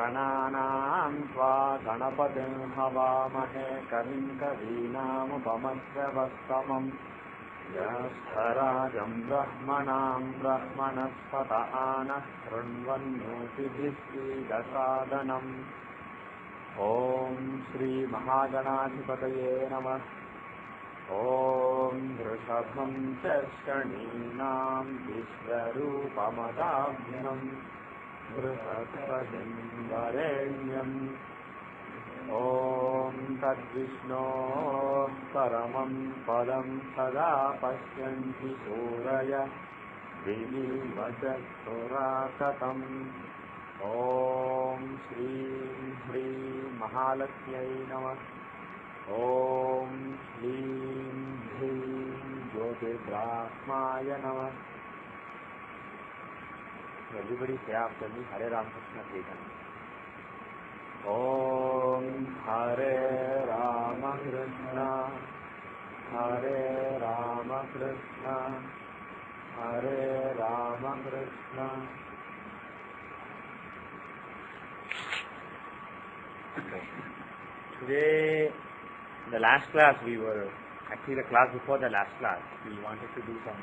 गणानां त्वा गणपतिं हवामहे कविं कवीनामुपमश्रवस्तमम् ज्येष्ठराजं ब्रह्मणां ब्रह्मणस्पत आनः शृण्वन्नोतिभिः ॐ श्रीमहागणाधिपतये नमः। ॐ वृषभं च शनीनां विश्वरूपमदाभ्यं बृहस्पतिं वरेण्यम् ॐ तद्विष्णोः परमं पदं सदा पश्यन्ति सूरय दिवीवचक्षुराततम् ॐ श्रीं ह्रीं महालक्ष्म्यै नमः। ॐ श्रीं ह्रीं ज्योतिर्ब्राह्माय नमः। Everybody say after me, Hare Ramakrishna Kirtan. Om Hare Ramakrishna, Hare Ramakrishna, Hare Ramakrishna. Okay. Today, the last class actually the class before the last class, we wanted to do some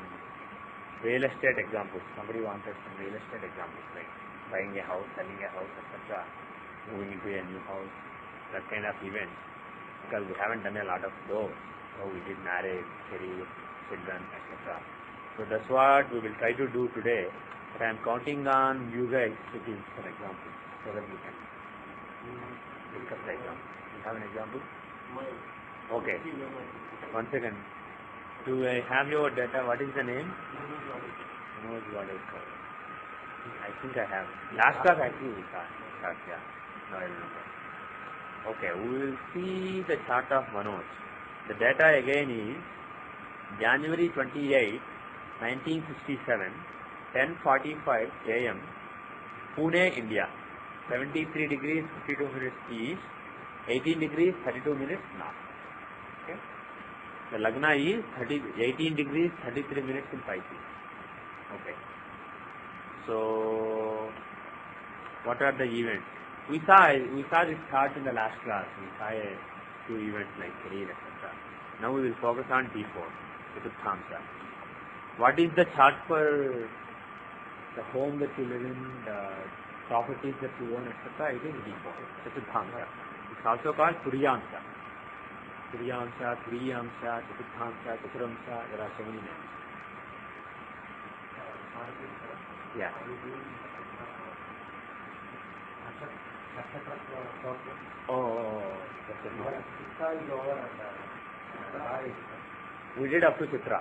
real estate examples. Somebody wanted some real estate examples, like buying a house, selling a house, etc., moving into a new house, that kind of events. Because we haven't done a lot of those. So we did marriage, career, children, etc. So that's what we will try to do today. But I am counting on you guys to give some examples so that we can discuss the example. You have an example? Okay. 1 second. Do I have your data? What is the name? Manoj Wadekar. I think I have. Last class actually we start. Yeah. No, I remember. Okay, we will see the chart of Manoj. The data again is January 28, 1967, 10:45 AM, Pune, India. 73 degrees 52 minutes east, 18 degrees 32 minutes north. Okay. The Lagna is 18 degrees 33 minutes in Pisces. Okay. So, what are the events? We saw this chart in the last class. We saw a few events like career, etc. Now we will focus on D4, Jyothishya. What is the chart for the home that you live in, the properties that you own, etc.? It is D4, Jyothishya. It's also called Turiyansha. Turiyansha, Triyamsha, Jyothishya, Chaturamsha. There are so many names. Yeah. Oh, we did up to Chitra.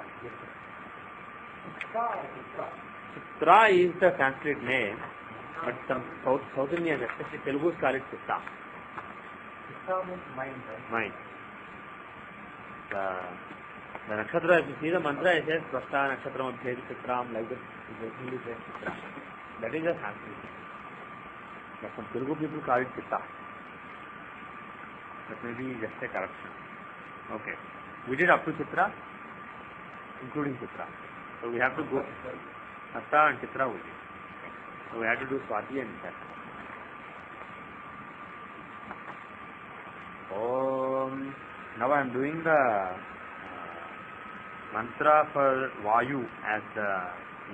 Chitra is the Sanskrit name, but some South Indians, especially Telugus, call it Chitta. Chitta means mind, right? Mind. The nakshatra, if you see the mantra, it says Prastha Nakshatram Abhyed Chitram, like that, it basically says Chitra. That is the Sanskrit. But some Telugu people call it Chitta. That may be just a correction. Okay. We did up to Chitra, including Chitra. So we have to go Atta and Chitra we did. So we have to do Swati and Chitra. Now I am doing the mantra for Vayu as the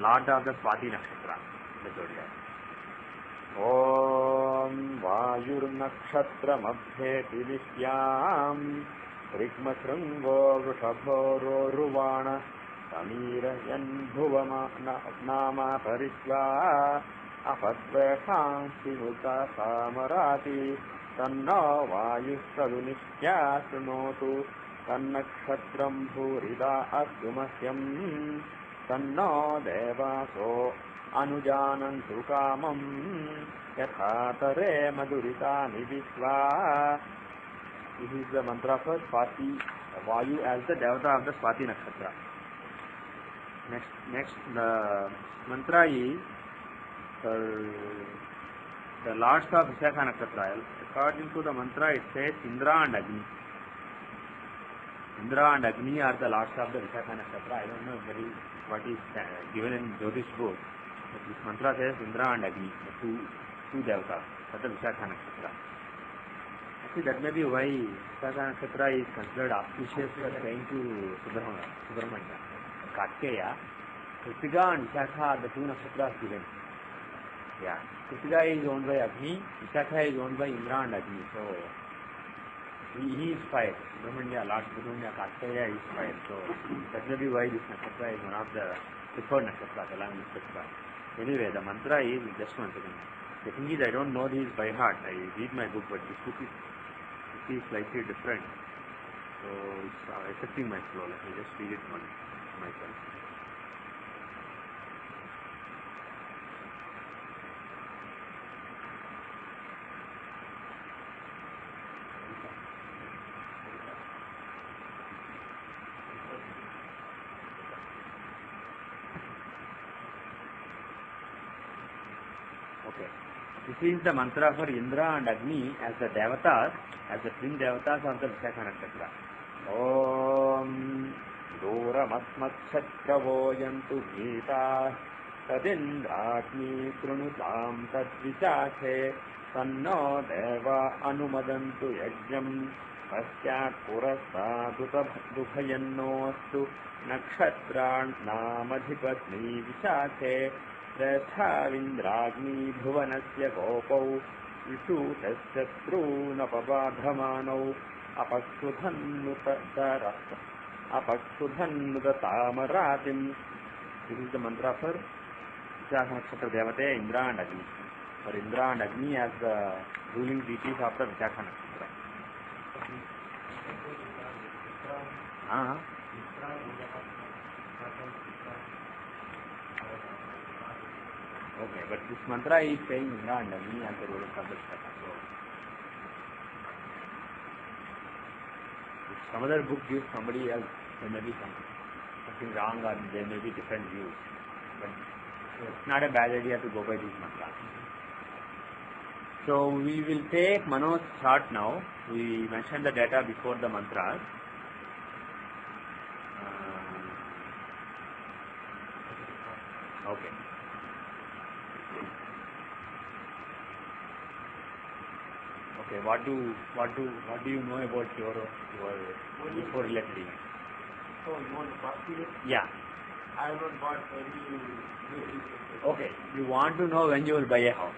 Lord of the Swati Nakshatra, the zodiac. Om Vayurnakshatramabhyeti Vishyam Rikmasrungo Vrishabhoro Ruvana Samira Yanbhuvama Nama Parishva Apadvesham Sinuta Samarati Tanno Vayusadunishya Sunotu Tannakshatram Bhurida Astumasyam Tanno Devaso Anujanantu Kamam Yathatare Maduritani Vishwa. This is the mantra for Swati, Vayu as the Devata of the Swati Nakshatra. Next the mantra is for the lords of Vishakha Nakshatra. According to the mantra, it says Indra and Agni. Indra and Agni are the lords of the Vishakha Nakshatra. I don't know what is given in Jyotish book. But this mantra says Indra and Agni, the two devatas. for the Vishakha Nakshatra. Actually, that may be why Vishakha Nakshatra is considered auspicious for going to Subramanya. Kartikeya, Kritika and Vishakha are the two nakshatras given. Yeah, Kritika is owned by Agni, Vishakha is owned by Indra and Agni. So he is fire. Subramanya, Lord Subramanya, Kartikeya is fire. So that may be why this nakshatra is one of the preferred nakshatras along with Kritika. Anyway, the mantra is just one second. The thing is, I don't know this by heart. I read my book, but this book is slightly different. So it's affecting my flow. Let me just read it once myself. Okay. This is the mantra for Indra and Agni as the devatas, as the twin devatas of the Vishakha Nakshatra. Om Doramasmakshatravo yantu gita tadindragni krunutam tadvichakhe tanno deva anumadantu yajnam pasyat purassadukhayannostu nakshatra namadhipatni vishakhe Rathavindragni bhuvanasya gopau Vishutashyatrunapabadhamanau Apaksudhannutamaratim. This is the mantra for Vishakha Nakshatra Devate, Indra and Agni. For Indra and Agni as the ruling deities of the Vishakha Nakshatra. Okay, but this mantra is saying Indra and Agni as the rulers of the Vishakha. So, if some other book gives somebody else, there may be something wrong or there may be different views. But it's not a bad idea to go by this mantra. So we will take Manoj's chart now. We mentioned the data before the mantras. Okay. Okay, what do you know about your before related event? So you want to pass it? Yeah. I have not bought any. Okay, you want to know when you will buy a house.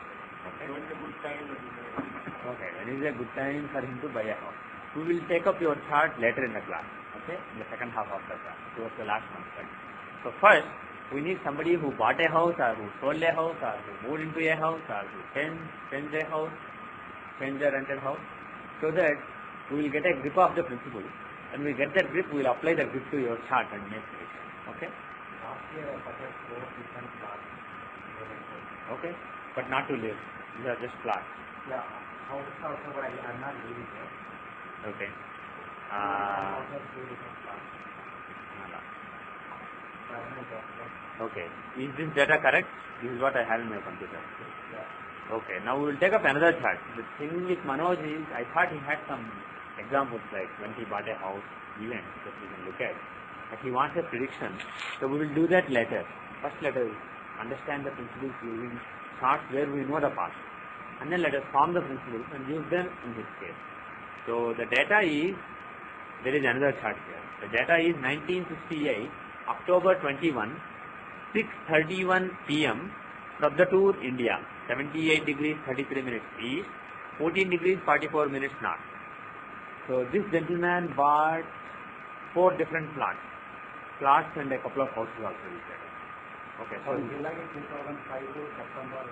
Okay. When is a good time? Okay, when is a good time for him to buy a house? We will take up your chart later in the class. Okay, in the second half of the class, towards the last month. Right? So first, we need somebody who bought a house, or who sold a house, or who moved into a house, or who changed a house, changed a rented house, so that we will get a grip of the principle. When we get that grip, we will apply the grip to your chart and make predictions. Okay? Last year I purchased 4 different plots. Okay? But not to live. These are just plots. Yeah, house also, but I'm not living there. Okay. I have 2 different plots. Okay. Is this data correct? This is what I have in my computer. Yeah. Okay. Now we will take up another chart. The thing with Manoj is, I thought he had some examples like when he bought a house, event that we can look at. But he wants a prediction. So we will do that later. First let us understand the principles using charts where we know the past. And then let us form the principles and use them in this case. So the data is, there is another chart here. The data is 1968, October 21, 6:31 p.m. Prabdatur, India, 78 degrees 33 minutes east, 14 degrees 44 minutes north. So this gentleman bought 4 different plots and a couple of houses also he said. Okay, so July 2005 to September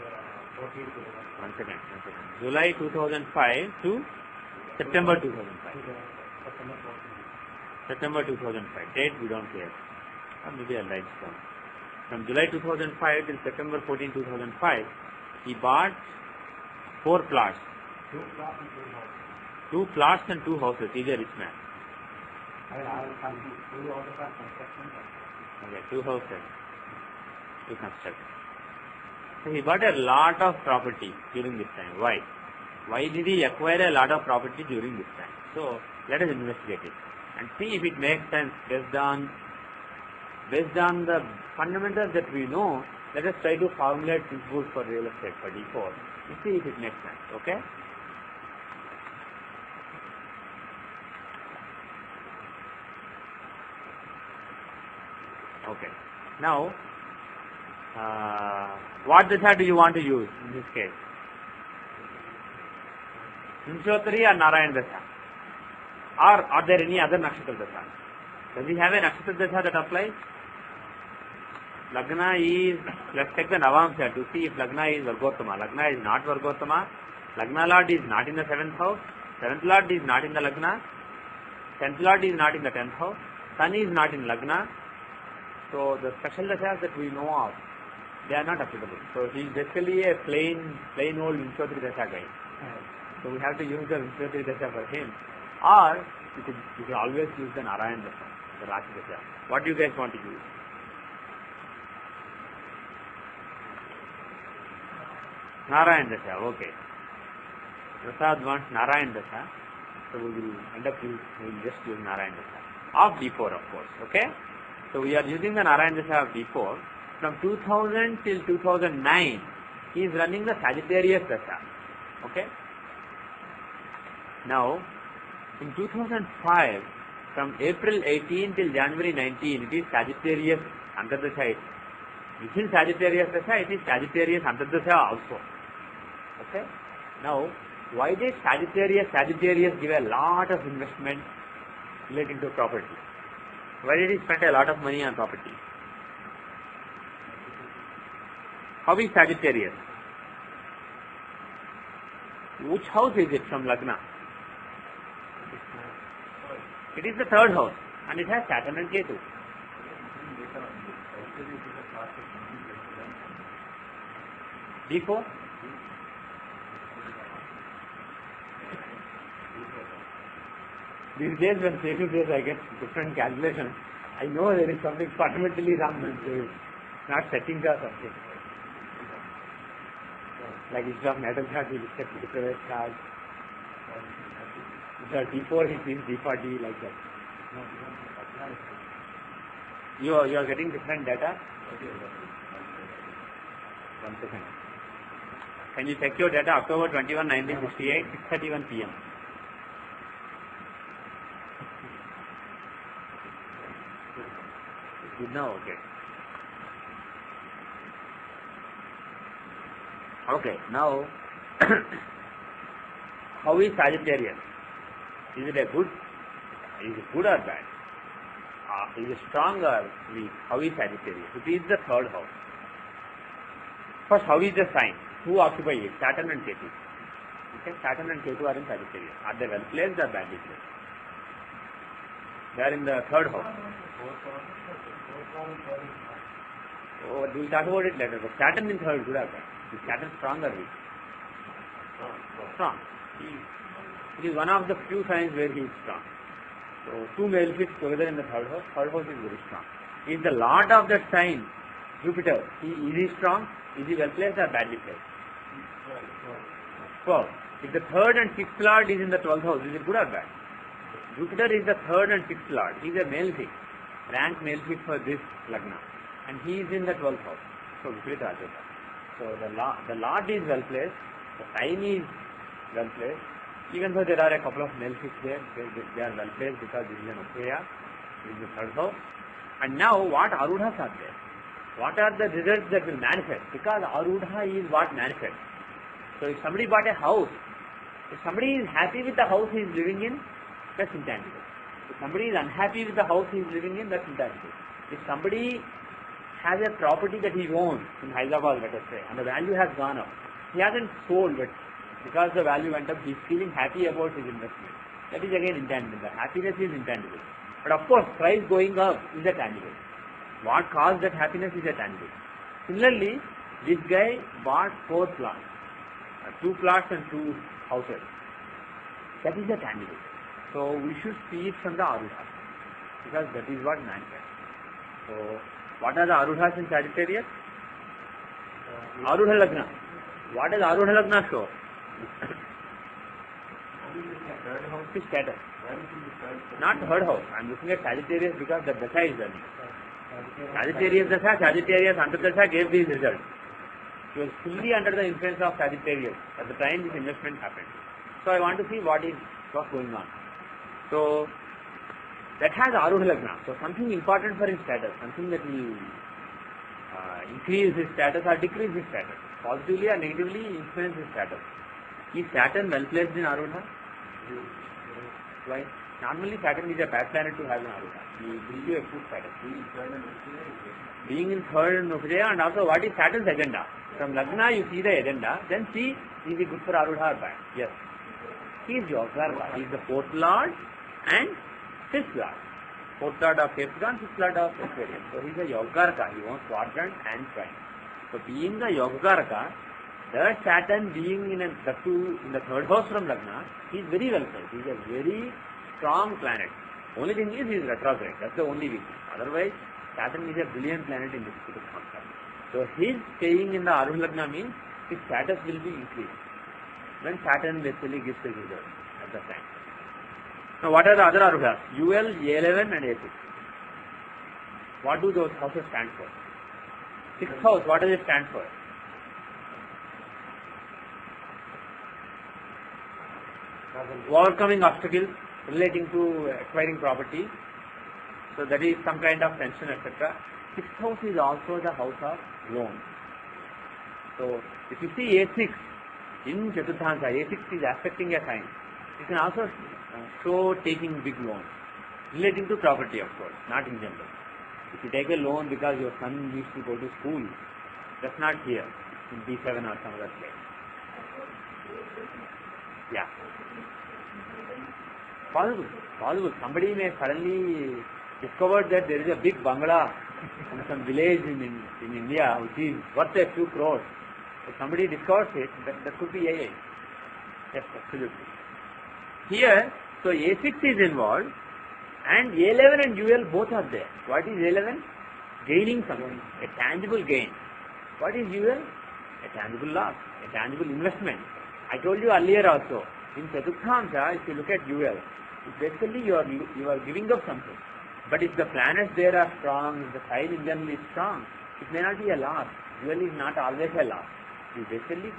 14. one second. July 2005 to September 2005. September 2005. Date we don't care. Or maybe I'll write down. From July 2005 till September 14, 2005, he bought 4 plots. 2 plots and 2 houses. 2 plots and 2 houses. He's a rich man. I will come to 2 houses are construction. Okay, 2 houses to construct. So he bought a lot of property during this time. Why? Why did he acquire a lot of property during this time? So let us investigate it and see if it makes sense based on the fundamentals that we know. Let us try to formulate principles for real estate for default You see if it makes sense, okay? Okay. Now, what dasha do you want to use in this case? Vimshottari or Narayan dasha? Or are there any other nakshatra dasha? Does he have a nakshatra dasha that applies? Lagna is, let's take the Navamsha to see if Lagna is Vargottama. Lagna is not Vargottama. Lagna Lord is not in the 7th house. 7th Lord is not in the Lagna. 10th Lord is not in the 10th house. Sun is not in Lagna. So the special dashas that we know of, they are not applicable. So he is basically a plain old Vimshottari dasha guy. So we have to use the Vimshottari dasha for him. Or you could always use the Narayan dasha, the Rashi dasha. What do you guys want to use? Narayan dasha, okay. Prasad wants Narayan dasha. So we will just use Narayan dasha. Of D4 of course, okay. So we are using the Narayan dasha of D4. From 2000 till 2009, he is running the Sagittarius dasha, okay. Now, in 2005, from April 18 till January 19, it is Sagittarius Antardasha. Within Sagittarius dasha, it is Sagittarius Antardasha also, okay. Now, why did Sagittarius give a lot of investment relating to property? Why did he spend a lot of money on property? How is Sagittarius? Which house is it from Lagna? It is the 3rd house and it has Saturn and Ketu. D4? These days when Ketu says I get different calculations, I know there is something fundamentally wrong with it. Not setting or something. Like instead of natal chart, we look at the chart. The D4, he seems D4D like that. You are getting different data? Okay. 1 second. Can you check your data? October 21, 1968, 6:31 p.m. Good now, okay. Okay, now, how is Sagittarius? Is it good or bad? Is it strong or weak? How is Sagittarius? It is the 3rd house. First, how is the sign? Who occupy it? Saturn and Ketu. Okay, Saturn and Ketu are in Sagittarius. Are they well placed or badly placed? They are in the 3rd house. Oh, we will talk about it later. But Saturn in 3rd, good or bad? Is Saturn strong or weak? Strong. It is one of the few signs where he is strong. So, 2 malefics together in the 3rd house. 3rd house is very strong. Is the lord of that sign, Jupiter, is he strong? Is he well placed or badly placed? 12. If the 3rd and 6th lord is in the 12th house, is it good or bad? Jupiter is the 3rd and 6th lord. He is a malefic, rank malefic for this Lagna. And he is in the 12th house. So, Viparita Ajata. So, the lord is well placed, the sign is well placed. Even though there are a couple of malefics there, they are well placed because this is an m4a, this is the 3rd house. And now, what Arudhas are there? What are the results that will manifest? Because Arudha is what manifests. So, if somebody bought a house, if somebody is happy with the house he is living in, that's intangible. If somebody is unhappy with the house he is living in, that's intangible. If somebody has a property that he owns in Hyderabad, let us say, and the value has gone up, he hasn't sold, but because the value went up, he is feeling happy about his investment. That is again intangible. The happiness is intangible. But of course, price going up is a tangible. What caused that happiness is a tangible. Similarly, this guy bought 4 plots, 2 plots and 2 houses. That is a tangible. So we should see it from the Arudhas, because that is what manifests. So, what are the Arudhas in Sagittarius? Arudha Lagna. What does Arudha Lagna show? Which status? Not 3rd house. I am looking at Sagittarius because the dasha is running. Sagittarius dasha, Sagittarius Antardasha gave these results. He was fully under the influence of Sagittarius at the time this investment happened. So I want to see what's going on. So that has Arudha Lagna. So something important for his status, something that will increase his status or decrease his status, positively or negatively influence his status. Is Saturn well placed in Arudha? Why? Normally Saturn is a bad planet to have in Arudha. He will give you a good status. Being in third and Nukjaya, and also what is Saturn's agenda? From Lagna you see the agenda, then see is it good for Arudha or bad? Yes. He is Yogarka. He is the fourth lord and fifth lord. Fourth lord of Heptagon, fifth lord of Aquarium. So he is a Yogarka. He owns quadrant and trine. So being the Yogarka, the Saturn being in the third house from Lagna, he is very well placed. He is a very strong planet. Only thing is he is retrograde. That's the only weakness. Otherwise, Saturn is a brilliant planet in this concept. So his staying in the Arudha Lagna means his status will be increased when Saturn basically gives the result at the time. Now what are the other Arudhas? UL, A11 and A6. What do those houses stand for? Sixth house, what does it stand for? Overcoming obstacles relating to acquiring property. So that is some kind of tension, etc. Sixth house is also the house of loan. So if you see A6 in Chaturthansa, A6 is affecting a sign. You can also show taking big loans relating to property, of course, not in general. If you take a loan because your son needs to go to school, that's not here in B7 or some other place. Yeah. Possible. Somebody may suddenly discover that there is a big bungalow in some village in India which is worth a few crores. If somebody discovers it, that could be AA. Yes, absolutely. Here, so A6 is involved and A11 and UL both are there. What is A11? Gaining something, a tangible gain. What is UL? A tangible loss, a tangible investment. I told you earlier also, in Chaturthansa, if you look at UL, basically you are giving up something. But if the planets there are strong, if the sign in general is strong, it may not be a loss. UL is not always a loss. Basically, it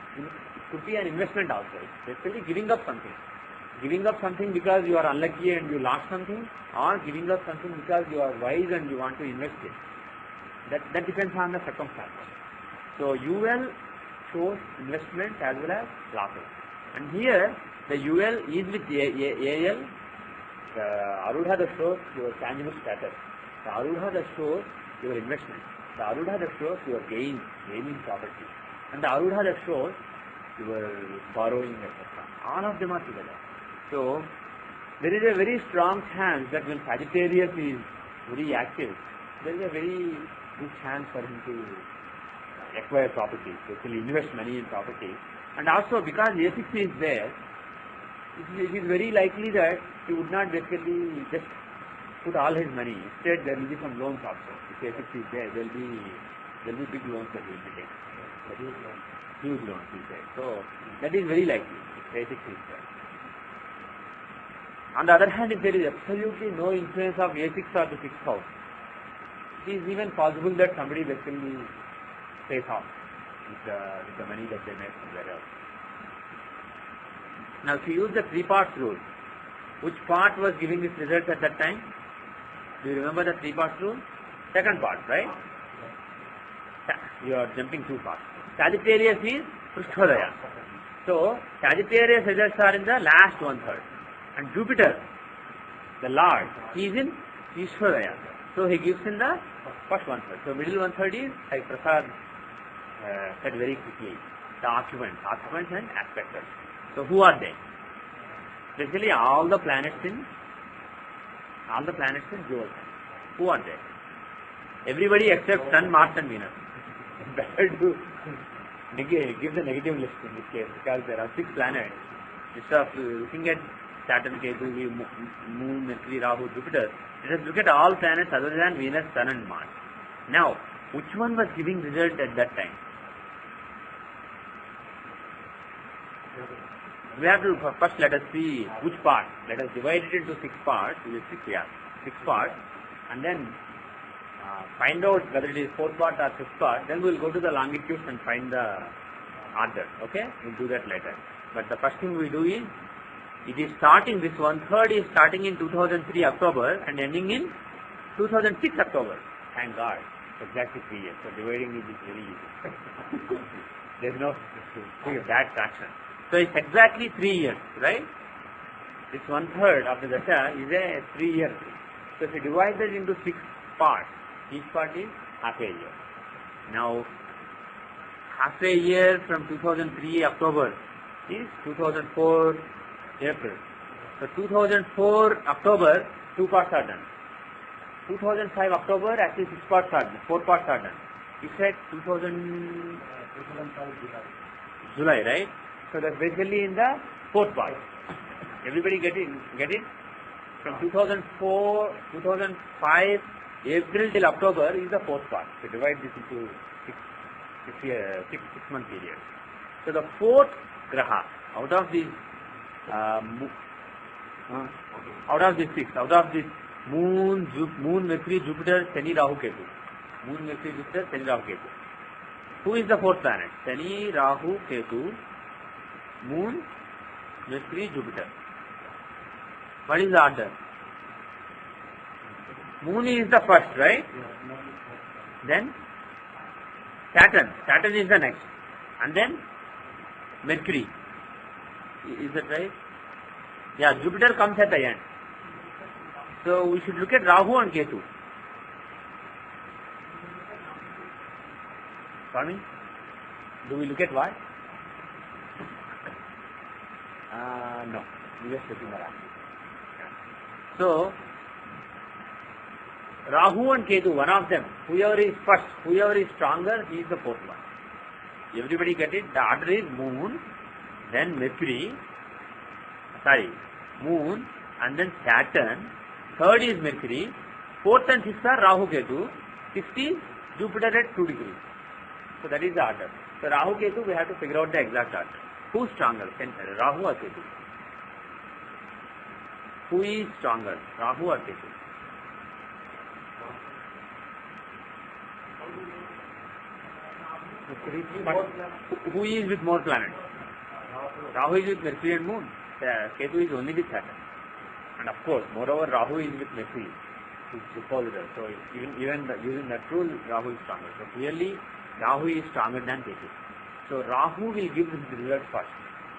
could be an investment also. It's basically giving up something. Giving up something because you are unlucky and you lost something, or giving up something because you are wise and you want to invest it. That depends on the circumstances. So UL shows investment as well as losses. And here the UL is with AL, the Arudha that shows your tangible status. The Arudha that shows your investment. The Arudha that shows your gaining property. And the Arudha that shows your borrowing, etc. All of them are together. So there is a very strong chance that when Sagittarius is very active, there is a very good chance for him to acquire property, basically invest money in property. And also because A6 is there, it is very likely that he would not basically just put all his money. Instead, there will be some loans also. If A6 is there, there will be big loans that he will be taking. That is huge loans is there. So that is very likely if A6 is there. On the other hand, if there is absolutely no influence of A6 or the 6th house, it is even possible that somebody basically pays off with the money that they make somewhere else. Now, if you use the 3-part rule, which part was giving this result at that time? Do you remember the 3-part rule? Second part, right? You are jumping too fast. Sagittarius is Prushthodaya. So, Sagittarius results are in the last 1/3. And Jupiter, the Lord, he is in Ishwadaya. So he gives in the first 1/3. So middle 1/3 is, like Prasad said very quickly, the occupants and aspectors. So who are they? Basically all the planets in Jyothishya. Who are they? Everybody except Sun, Mars and Venus. Better to give the negative list in this case because there are 6 planets. Instead of looking at Saturn, Ketu, Moon, Mercury, Rahu, Jupiter, let us look at all planets other than Venus, Sun and Mars. Now, which one was giving result at that time? We have to first let us see which part. Let us divide it into 6 parts. 6 parts, and then find out whether it is fourth part or fifth part, then we will go to the longitudes and find the order. Okay, we will do that later. But the first thing we do is, it is starting, this 1/3 is starting in 2003 October and ending in 2006 October. Thank God, exactly 3 years. So dividing it is very easy. There is no bad fraction. So it's exactly 3 years, right? This 1/3 of the dasha is a 3 year. So if you divide that into 6 parts, each part is half a year. Now, half a year from 2003 October is 2004 April. So 2004 October, 2 parts are done. 2005 October, actually 6 parts are done, 4 parts are done. You said 2005 July, right? So that's basically in the 4th part. Everybody get it? Get it? From 2004, 2005 April till October is the 4th part. So divide this into 6 month period. So the 4th graha out of these Moon, Mercury, Jupiter, Shani, Rahu, Ketu. Moon, Mercury, Jupiter, Shani, Rahu, Ketu. Who is the 4th planet? Shani, Rahu, Ketu, Moon, Mercury, Jupiter. What is the order? Moon is the first, right? Then Saturn. Saturn is the next. And then Mercury. Is that right? Yeah, Jupiter comes at the end. So we should look at Rahu and Ketu. Pardon me? Do we look at what? No. We are just looking at Rahu. So, Rahu and Ketu, one of them, whoever is first, whoever is stronger, he is the 4th one. Everybody get it? The order is Moon, then Mercury, Moon, and then Saturn. 3rd is Mercury, 4th and 5th are Rahu, Ketu, 6th is Jupiter at 2 degrees. So that is the order. So Rahu, Ketu, we have to figure out the exact order. Who is stronger? Rahu or Ketu? Who is stronger? Rahu or Ketu? Who is with more planets? Rahu is with Mercury and Moon. Ketu is only with Saturn. And of course, moreover, Rahu is with Mercury, which is polar. So even using that rule, Rahu is stronger. So clearly, Rahu is stronger than Ketu. So Rahu will give the result first.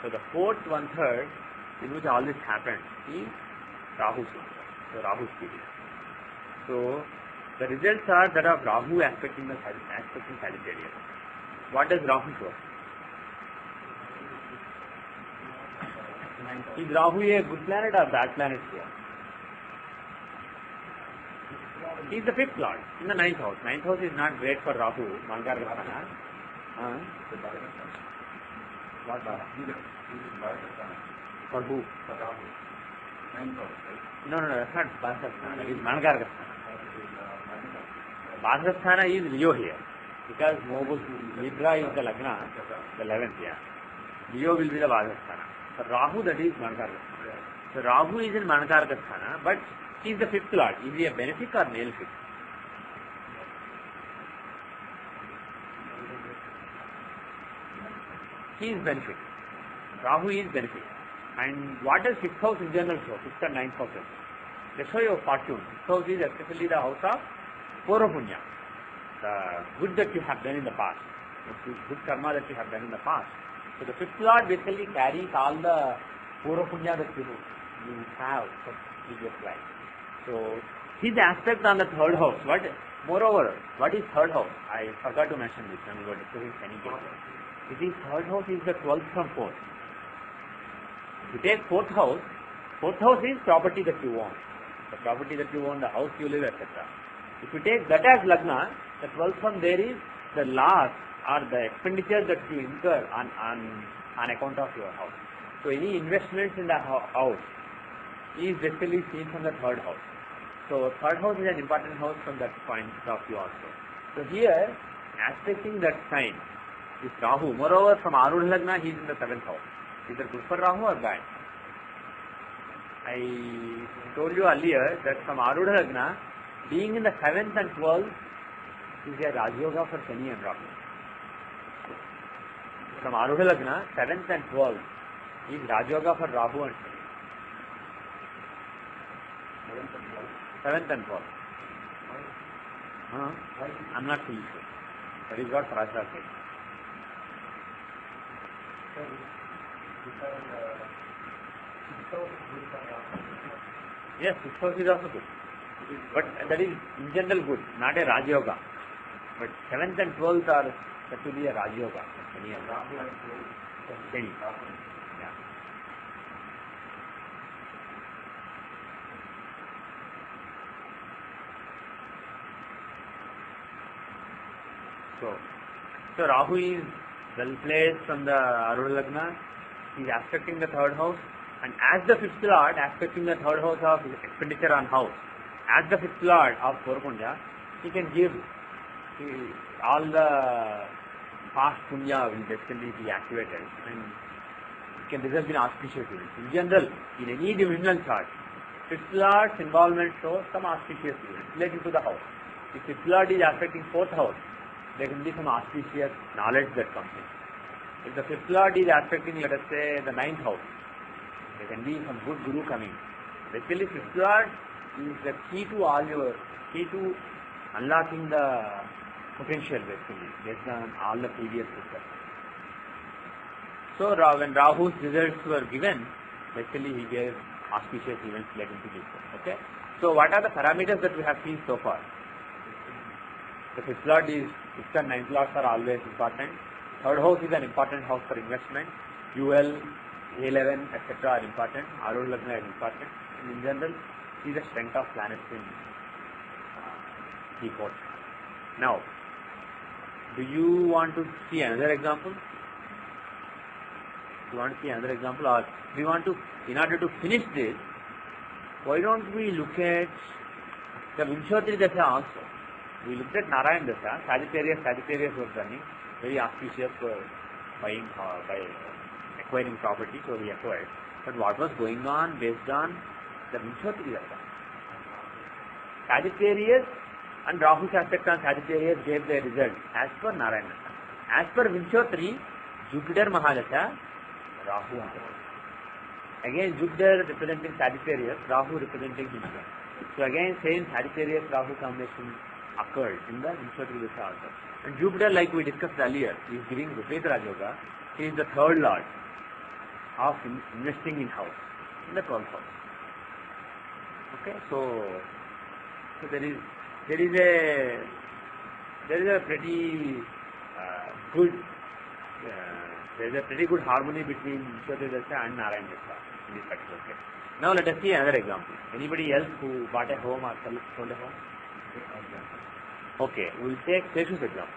So the 4th 1/3 in which all this happened is Rahu's one. So Rahu's period. So the results are that of Rahu aspecting Sagittarius. What does Rahu show? Is Rahu a good planet or bad planet here? He is the 5th lord in the 9th house. 9th house is not great for Rahu. Mangar Grahana. What for who? No, that's not Bhadrasthana. It is Mangar Grahana. Bhadrasthana is Leo here. Because Libra is the Lagna, the 11th year. Leo will be the Bhadrasthana. For Rahu, that is Mankargasthana. So Rahu is in Mankargasthana, but he is the 5th lord. Is he a benefic or malefic? He is benefic. Rahu is benefic. And what does 6th house in general show? 6th and 9th houses. They show your fortune. 6th house is especially the house of Poropunya. The good that you have done in the past. The good karma that you have done in the past. So the 5th lord basically carries all the Poropunya that you have for previous life. So his aspect on the 3rd house. Moreover, what is 3rd house? I forgot to mention this when we were discussing Shani Ketu. It is 3rd house is the 12th from 4th. If you take 4th house is property that you own. The property that you own, the house you live, etc. If you take that as Lagna, the 12th from there is the loss or the expenditure that you incur on account of your house. So any investments in the house is basically seen from the 3rd house. So 3rd house is an important house from that point of view also. So here, aspecting that sign is Rahu. Moreover, from Arudha Lagna, he is in the 7th house. Is it good for Rahu or bad? I told you earlier that from Arudha Lagna, being in the 7th and 12th is a Rajyoga for Shani and Rahu. From Arudha Lagna, 7th and 12th is Rajyoga for Rahu and Shani. 7th and 12th. I'm not fully sure. That is what Prasad said. Yes, 6th house is also good. But that is in general good, not a Raj Yoga. But 7th and 12th are said to be a Raj Yoga. Shani. Yeah. So Rahu is well placed from the Arudha Lagna. He is aspecting the 3rd house, and as the 5th Lord, aspecting the 3rd house of expenditure on house, as the 5th Lord of Punya, he can give all the past Punya will basically be activated and it can result in auspicious events. In general, in any divisional chart, 5th Lord's involvement shows some auspicious events related to the house. If 5th Lord is affecting 4th house, there can be some auspicious knowledge that comes in. If the 5th Lord is affecting, let us say, the 9th house, there can be some good guru coming. Basically, 5th Lord is the key to unlocking the potential, basically, based on all the previous research. So, when Rahu's results were given, basically he gave auspicious events relating to this. Okay? So, what are the parameters that we have seen so far? The 5th Lord is, 5th and 9th Lords are always important. 3rd house is an important house for investment. UL, A11, etc. are important. Arudha Lagna is important. And in general, see the strength of planets in the court. Now, do you want to see another example? Do you want to see another example, or do you want to, in order to finish this, why don't we look at the Vinshotri Dasha also? We looked at Narayan Dasha, Sagittarius was running, very auspicious for buying by acquiring property, so we acquired. But what was going on based on the Vinshotri Dasha? Sagittarius and Rahu's aspect on Sagittarius gave their result as per Narayan Dasha. As per Vinshotri, Jupiter Mahadasha, Rahu Antara. Again, Jupiter representing Sagittarius, Rahu representing Vinshotri. So again, same Sagittarius-Rahu combination occurred in the Vinshotri Dasha also. And Jupiter, like we discussed earlier, is giving Viparita Raj Yoga. He is the 3rd Lord of investing in house, in the 12th house. Okay, so there is a pretty good harmony between Vinshotri Dasha and Narayan Dasha in this particular case. Now let us see another example. Anybody else who bought a home or sold a home? Okay, we will take Seshu's example.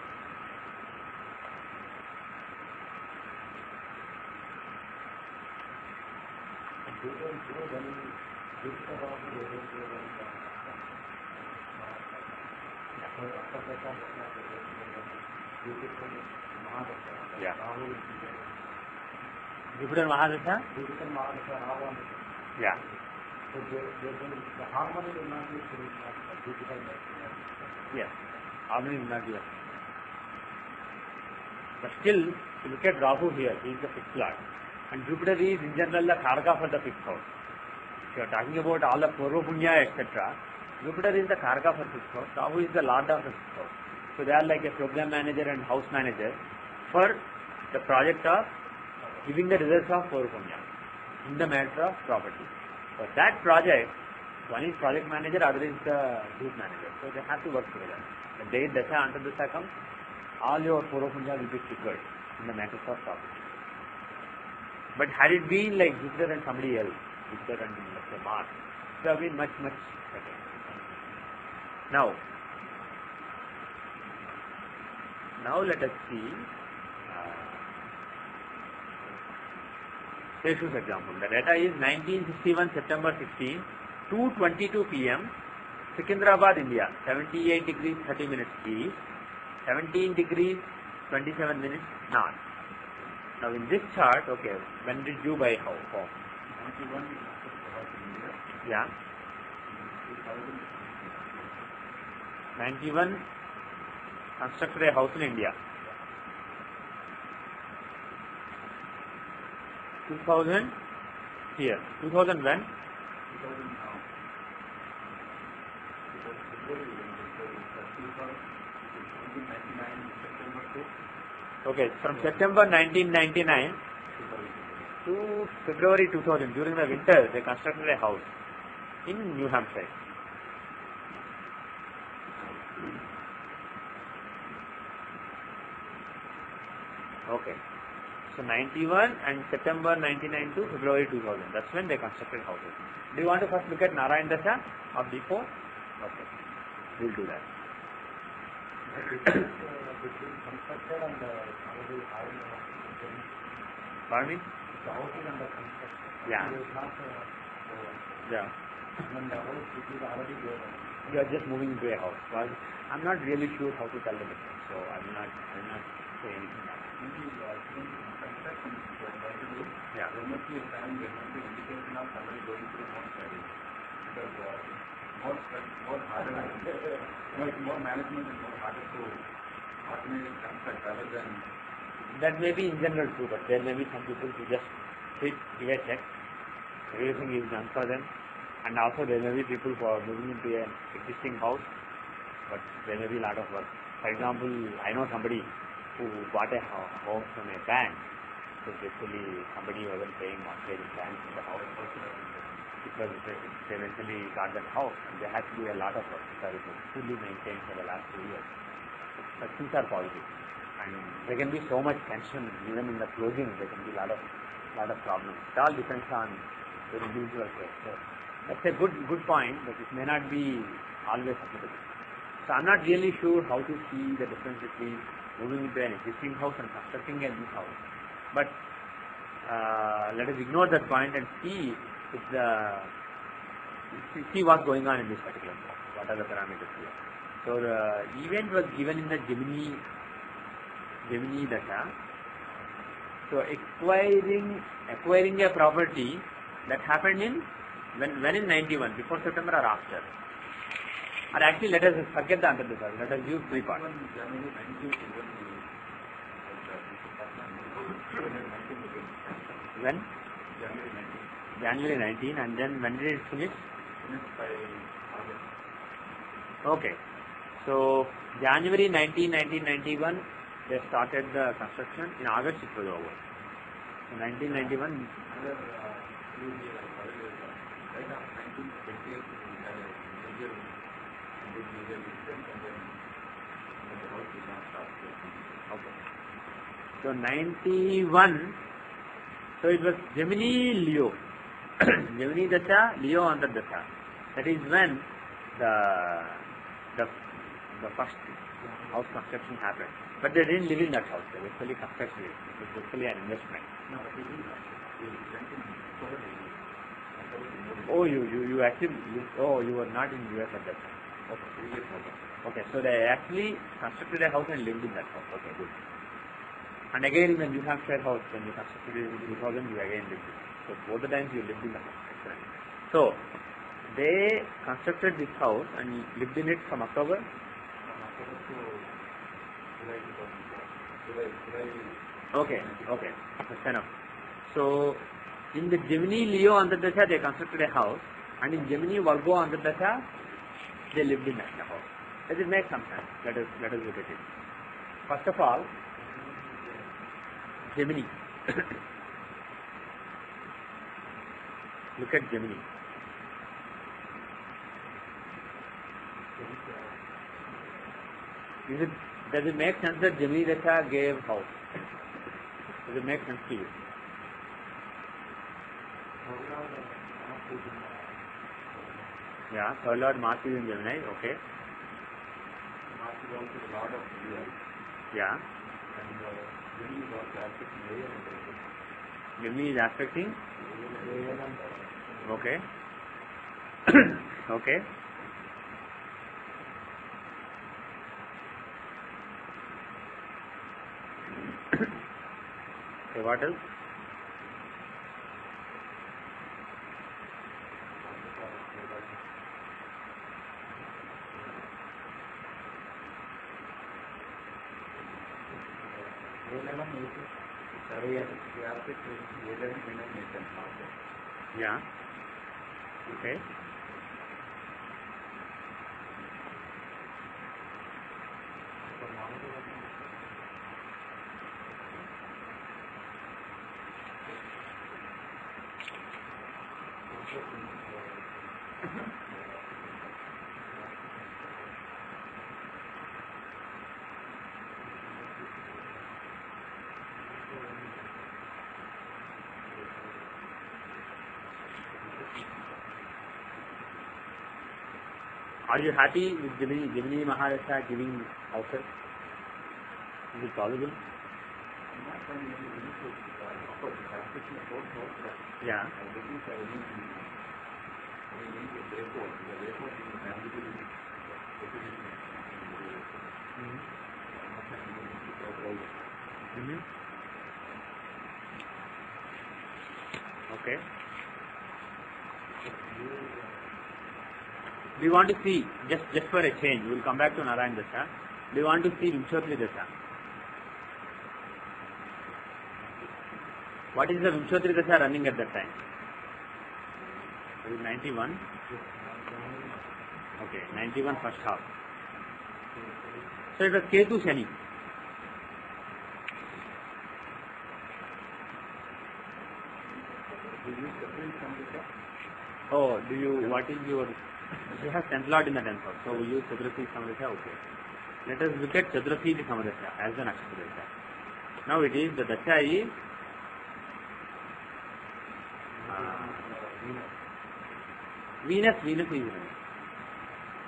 Yeah. Jupiter Mahadasha? Yeah. So the harmony will not be Jupiter. Yes. Harmony will not be there. But still, if you look at Rahu here, he is the 5th Lord. And Jupiter is in general the Karaka for the 5th house. If you are talking about all the Purva Punya, etc., Jupiter is the Karaka for 5th house. Rahu is the Lord of the 5th house. So they are like a program manager and house manager for the project of giving the results of Purva Punya in the matter of property. For that project, one is project manager, other is the group manager. So they have to work together. The day Dasha Anta Dasha comes, all your Purva Punya will be triggered in the matter of property. But had it been like Jupiter and somebody else, Jupiter and let's say Mars, it would have been much, much better. Now let us see Seshu's example. The data is 1961 September 16, 2:22 p.m. Secunderabad, India, 78 degrees 30 minutes east, 17 degrees 27 minutes north. Now in this chart, okay, when did you buy home? 91. Yeah. 91 constructed a house in India? 2000 here. 2000 when? 1999 Okay, from September 1999 to February 2000, during the winter, they constructed a house in New Hampshire. Okay, so 91 and September 99 to February 2000, that's when they constructed houses. Do you want to first look at Narayan Dasha or before? Okay, we'll do that. between constructed and already having Pardon me? the house is under construction. Yeah. It is not Yeah. when the house is already there. You are just moving into a house. Well, I'm not really sure how to tell the difference, so I will not say anything. Maybe construction is by the way. Yeah. There must be a time there must be indication of somebody going through more study. Because more harder, more management is more harder to automate and construct rather than. That may be in general true, but there may be some people who just give a check. Everything is done for them. And also there may be people who are moving into an existing house, but there may be a lot of work. For example, I know somebody who bought a house from a bank. So basically somebody wasn't paying mortgage in bank in the house. Because they eventually got that house and they had to do a lot of work because it was fully maintained for the last 2 years. But things are positive. And there can be so much tension even in the closing. There can be a lot of problems. It all depends on the individual case. So that's a good point, but it may not be always applicable. So I'm not really sure how to see the difference between moving into an existing house and constructing a new house. But let us ignore that point and see what's going on in this particular case. What are the parameters here? So the event was given in the Gemini Dasha. So acquiring a property that happened in when in 91, before September or after? Or actually let us forget the Antardasha. Let us use 3 parts. When? January 19, and then when did it finish? Okay. So January 19, 1991, they started the construction. In August it was over. So 1991. Okay. So 91. So it was Gemini Leo. Gemini Dasha, Leo under Dasha. That is when the first house construction happened. But they didn't live in that house. They basically constructed it. It was basically an investment. Oh, you actually, you were not in US at that time. Okay. So they actually constructed a house and lived in that house. Okay, good. And again, when you have shared house, when you constructed it in 2000, you again lived in it. So both the times you lived in the house. Excellent. So they constructed this house and lived in it from October. Okay, that's enough. So in the Gemini Leo Antardasha, they constructed a house, and in Gemini Virgo Antardasha, they lived in that house. Does it make some sense? Let us look at it. First of all, Gemini. Look at Gemini. Does it make sense that Gemini Dasha gave house? Does it make sense to you? Yeah, third Lord Mars is in Gemini, okay. Mars is also the Lord of the earth. Yeah. And Gemini is also aspecting Air and Earth. Gemini is aspecting? Air and Earth. Okay. Okay. Okay, what else? Yeah. Okay. Are you happy with Gemini Mahadasha giving houses? Is it possible? Yeah. Mm-hmm. Okay. Do you want to see, just for a change, we will come back to Narayan Dasha. Do you want to see Vimshottari Dasha? What is the Vimshottari Dasha running at that time? Is it 91? Okay, 91 first half. So it was Ketu Shani. Oh, what is your, you have 10th Lord in the 10th house, so we use Chaturasi Samadasha, okay. Let us look at Chaturasi Samadasha as the Nakshatra Dasha. Now it is, the Dasha is Venus is running.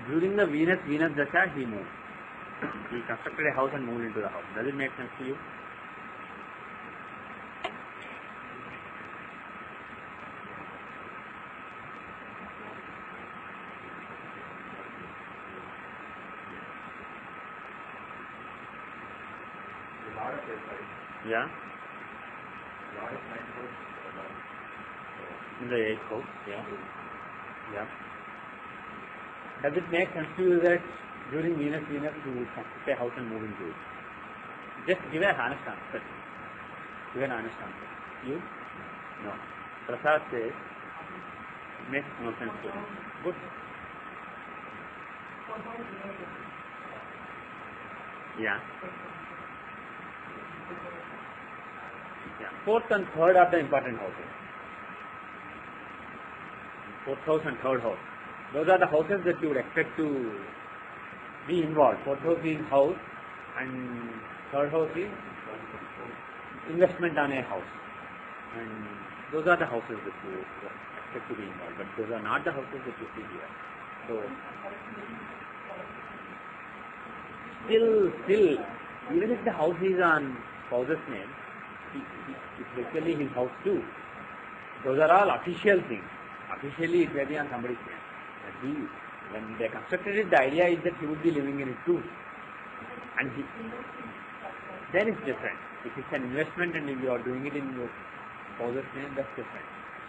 During the Venus Dasha, he moved. He constructed a house and moved into the house. Does it make sense to you? Yeah. In the 8th house, yeah. Yeah. Does it make sense to you that during Venus you construct a house and move into it? Just give an honest answer. Give an honest answer. You? No. Prasad says, it makes no sense to you. Good. Yeah. Yeah. 4th and 3rd are the important houses. 4th house and 3rd house. Those are the houses that you would expect to be involved. 4th house is house and 3rd house is investment on a house. And those are the houses that you expect to be involved. But those are not the houses that you see here. So, still, even if the house is on spouse's name, it's basically his house too. Those are all official things. Officially it may be on somebody's name. When they constructed it, the idea is that he would be living in it too. And then it's different. If it's an investment and if you are doing it in your spouse's name, that's different.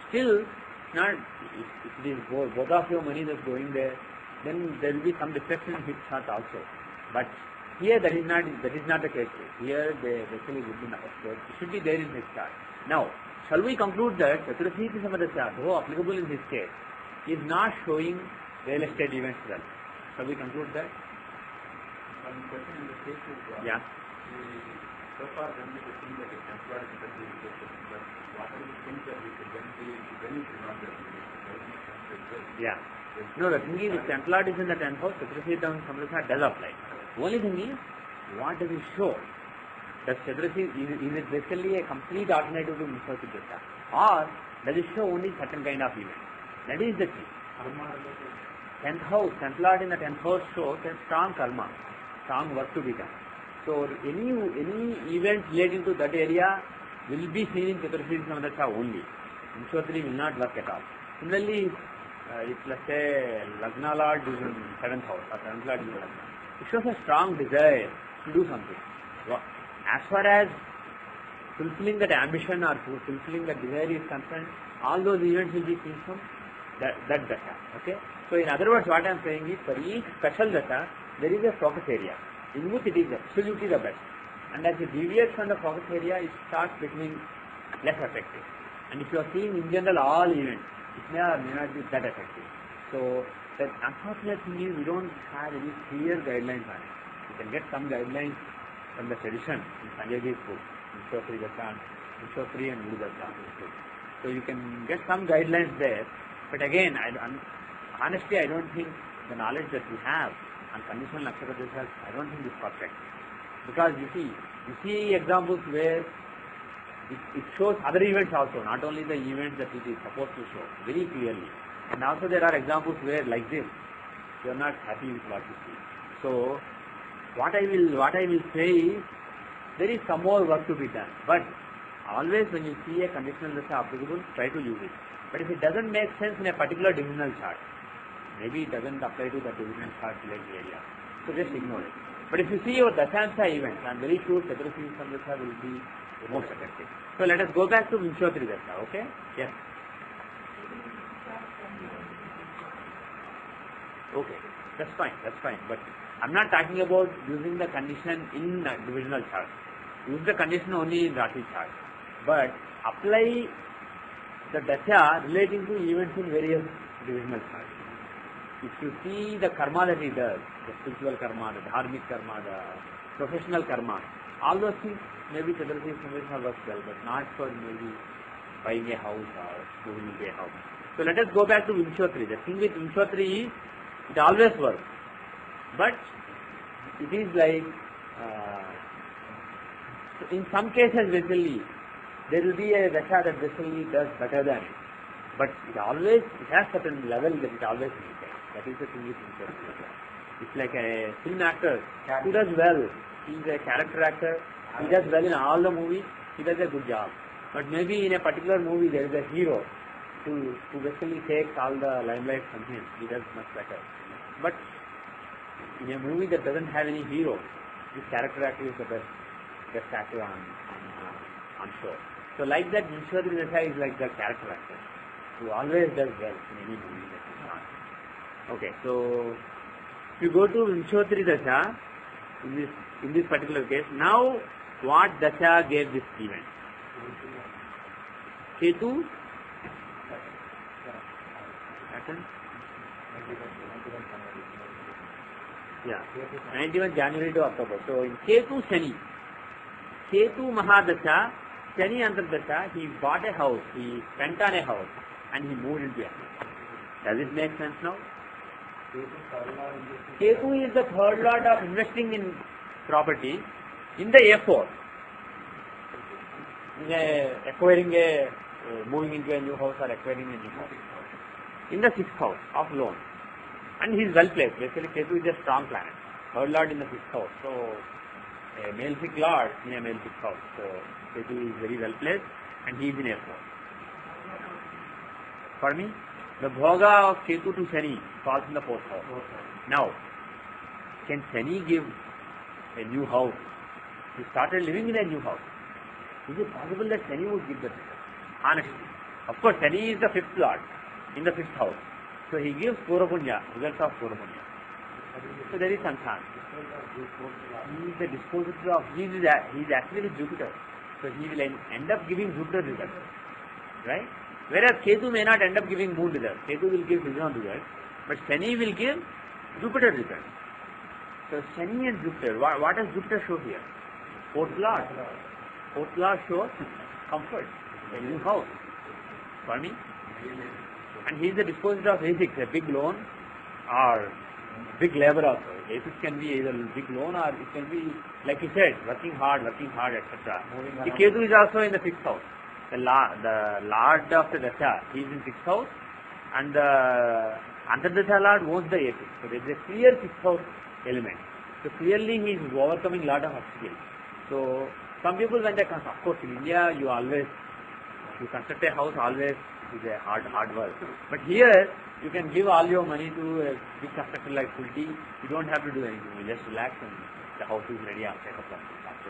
Still, if it is both of your money that's going there, then there will be some deflection in his chart also. But here that is not the case. Here they basically would be not. So it should be there in his chart. Now, shall we conclude that Chaturasi Samadasya, though applicable in his case, is not showing real estate events well? Shall we conclude that? One question in the case is, yeah. So far when we have seen that it's employed in the but what are the things that we could then is not there? Yeah. No, the thing is, if Template is in the 10th house, Chaturasi Samadasya does apply. Only thing is, what does it show? Does Chaturasi, is it basically a complete alternative to Vimshottari Dasha? Or does it show only certain kind of event? That is the key. 10th house, Template in the 10th house shows a strong karma, strong work to be done. So any event relating to that area will be seen in Chaturasi Samadasya only. Vimshottari will not work at all. Similarly, if let's say Lagna Lord is in 7th house or 7th Lord is in Lagna, it shows a strong desire to do something. As far as fulfilling that ambition or fulfilling that desire is concerned, all those events will be seen from that Dasha. Okay? So in other words, what I am saying is, for each special Dasha, there is a focus area in which it is absolutely the best. and as you deviate from the focus area, it starts becoming less effective. And if you are seeing in general all events, it may or may not be that effective. So the unfortunate thing is we don't have any clear guidelines on it. You can get some guidelines from the tradition in Sanjay's book, m4a and m4a. So you can get some guidelines there, but again, honestly, I don't think the knowledge that we have on conditional nakshatra dashas, I don't think is perfect. Because you see examples where it shows other events also, not only the events that it is supposed to show very clearly. And also there are examples where like this, you are not happy with what you see. So what I will say is, there is some more work to be done. But always when you see a conditional dasha applicable, try to use it. But if it doesn't make sense in a particular divisional chart, maybe it doesn't apply to the divisional chart related area, so just ignore it. But if you see your dashansha events, I am very sure Chaturthi dasha will be most effective. So let us go back to Vinshotri dasha, okay? Yes. Okay, that's fine. But I'm not talking about using the condition in divisional chart. Use the condition only in Rashi chart. But apply the dasha relating to events in various divisional charts. If you see the karma that he does, the spiritual karma, the dharmic karma, the professional karma, all those things maybe Chaturthi Samveshna works well, but not for maybe buying a house or moving to a house. So let us go back to Vinshotri. The thing with Vinshotri is, it always works. But it is like, in some cases basically, there will be a dasha that basically does better than it. But it has certain level that it always maintains. That is the thing with Vinshotri. It's like a film actor who does well. He is a character actor. He does well in all the movies. He does a good job. But maybe in a particular movie there is a hero who basically takes all the limelight from him. He does much better. But in a movie that doesn't have any hero, this character actor is the best actor on show. So like that, Vinshotri dasha is like the character actor who always does well in any movie that is on. Okay, so if you go to Vinshotri dasha, in this particular case, now what dasha gave this event? Ketu? Pattern? Yeah, 91 January to October. So in Ketu Shani, Ketu Mahadasha, Shani Antardasha, he bought a house, he spent on a house and he moved into a house. Does it make sense now? Ketu is the third lord of investing in property in the A4. Moving into a new house or acquiring a new house. In the 6th house of loan. And he is well placed. Basically, Ketu is a strong planet. Third lord in the 6th house. So, a malefic lord in a malefic house. So, Ketu is very well placed and he is in A4. For me, the bhoga of Ketu to Shani falls in the 4th house. Now, can Shani give a new house? He started living in a new house. Is it possible that Shani would give that? Honestly. Of course, Shani is the 5th lord in the 5th house. So he gives Purapunya, results of Purapunya. So there is Sansan. He is the dispositor of, he is actually with Jupiter. So he will end up giving Jupiter results. Right? Whereas Ketu may not end up giving moon results. Ketu will give his own results. But Shani will give Jupiter results. So Shani and Jupiter, what does Jupiter show here? 4th lord. 4th lord shows comfort, a new house. For me? And he is the dispositor of A6, a big loan or big labor also. A6 can be either big loan or it can be, like you said, working hard, etc. The Ketu is also in the 6th house. The lord of the dasha, he is in 6th house and the Antardasha lord owns the A6. So there is a clear 6th house element. So clearly he is overcoming lot of obstacles. So some people when they come, of course in India you construct a house always is a hard work. But here you can give all your money to a big constructor like Fulti. You don't have to do anything. You just relax and the house is ready after a couple of months.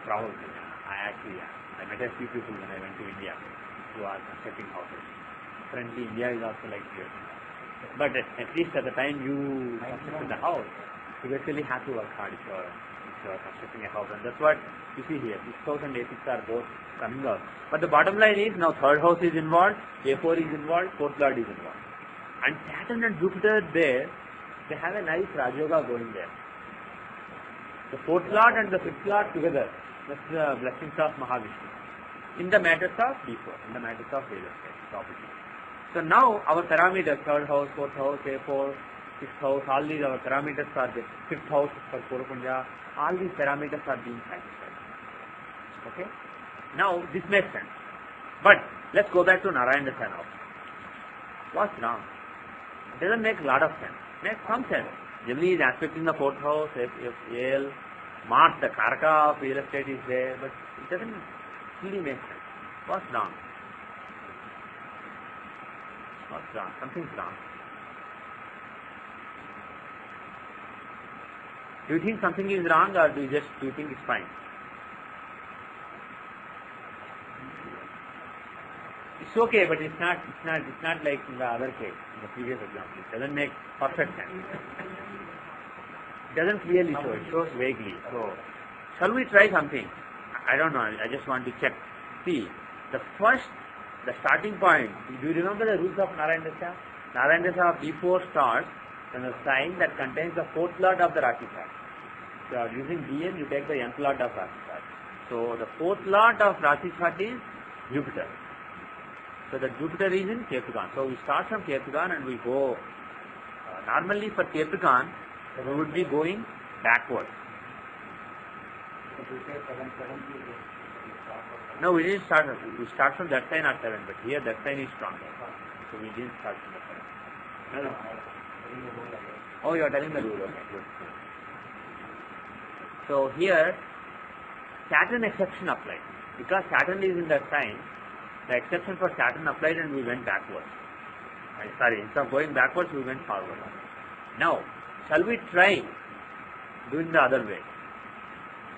Probably. I met a few people when I went to India who are constructing houses. Currently India is also like this. But at least at the time you constructed the house, You basically have to work hard if you are constructing a house, and that's what you see here. 6th house and A6 are both coming out. But the bottom line is now 3rd house is involved, A4 is involved, 4th lord is involved. And Saturn and Jupiter there, they have a nice Rajoga going there. The 4th lord and the 5th lord together, that's the blessings of Mahavishnu. In the matters of D4, in the matters of real estate, property. So now our parameters, 3rd house, 4th house, A4, 6th house, all these our parameters are there. 5th house for Purvapanja, all these parameters are being satisfied. Okay? Now this makes sense. But let's go back to Narayana Dasan now. What's wrong? It doesn't make a lot of sense. It makes some sense. Gemini is aspecting the 4th house, if AL, Mars, the Karaka of real estate is there, but it doesn't really make sense. What's wrong? What's wrong? Something's wrong. Do you think something is wrong, or do you think it's fine? It's okay, but it's not like in the other case, in the previous example. It doesn't make perfect sense. It doesn't clearly show, it shows vaguely. So, shall we try something? I don't know, I just want to check. See, the starting point, do you remember the rules of Narayana Dasha? Narayana Dasha of D4 starts from a sign that contains the 4th lord of the Rashi chart. So, you are using DN, you take the nth lord of Rashi chart. So, the 4th lord of Rashi chart is Jupiter. So, the Jupiter is in Ketugan. So, we start from Ketugan and we go, normally for Ketugan, we would be going backwards. No, we didn't start. We start from that sign at 7, but here that sign is stronger. So we didn't start from that sign. No. Oh, you are telling the rule. Okay, good. So here, Saturn exception applied. Because Saturn is in that sign, the exception for Saturn applied and we went backwards. Sorry, instead of going backwards, we went forward. Now, shall we try doing the other way?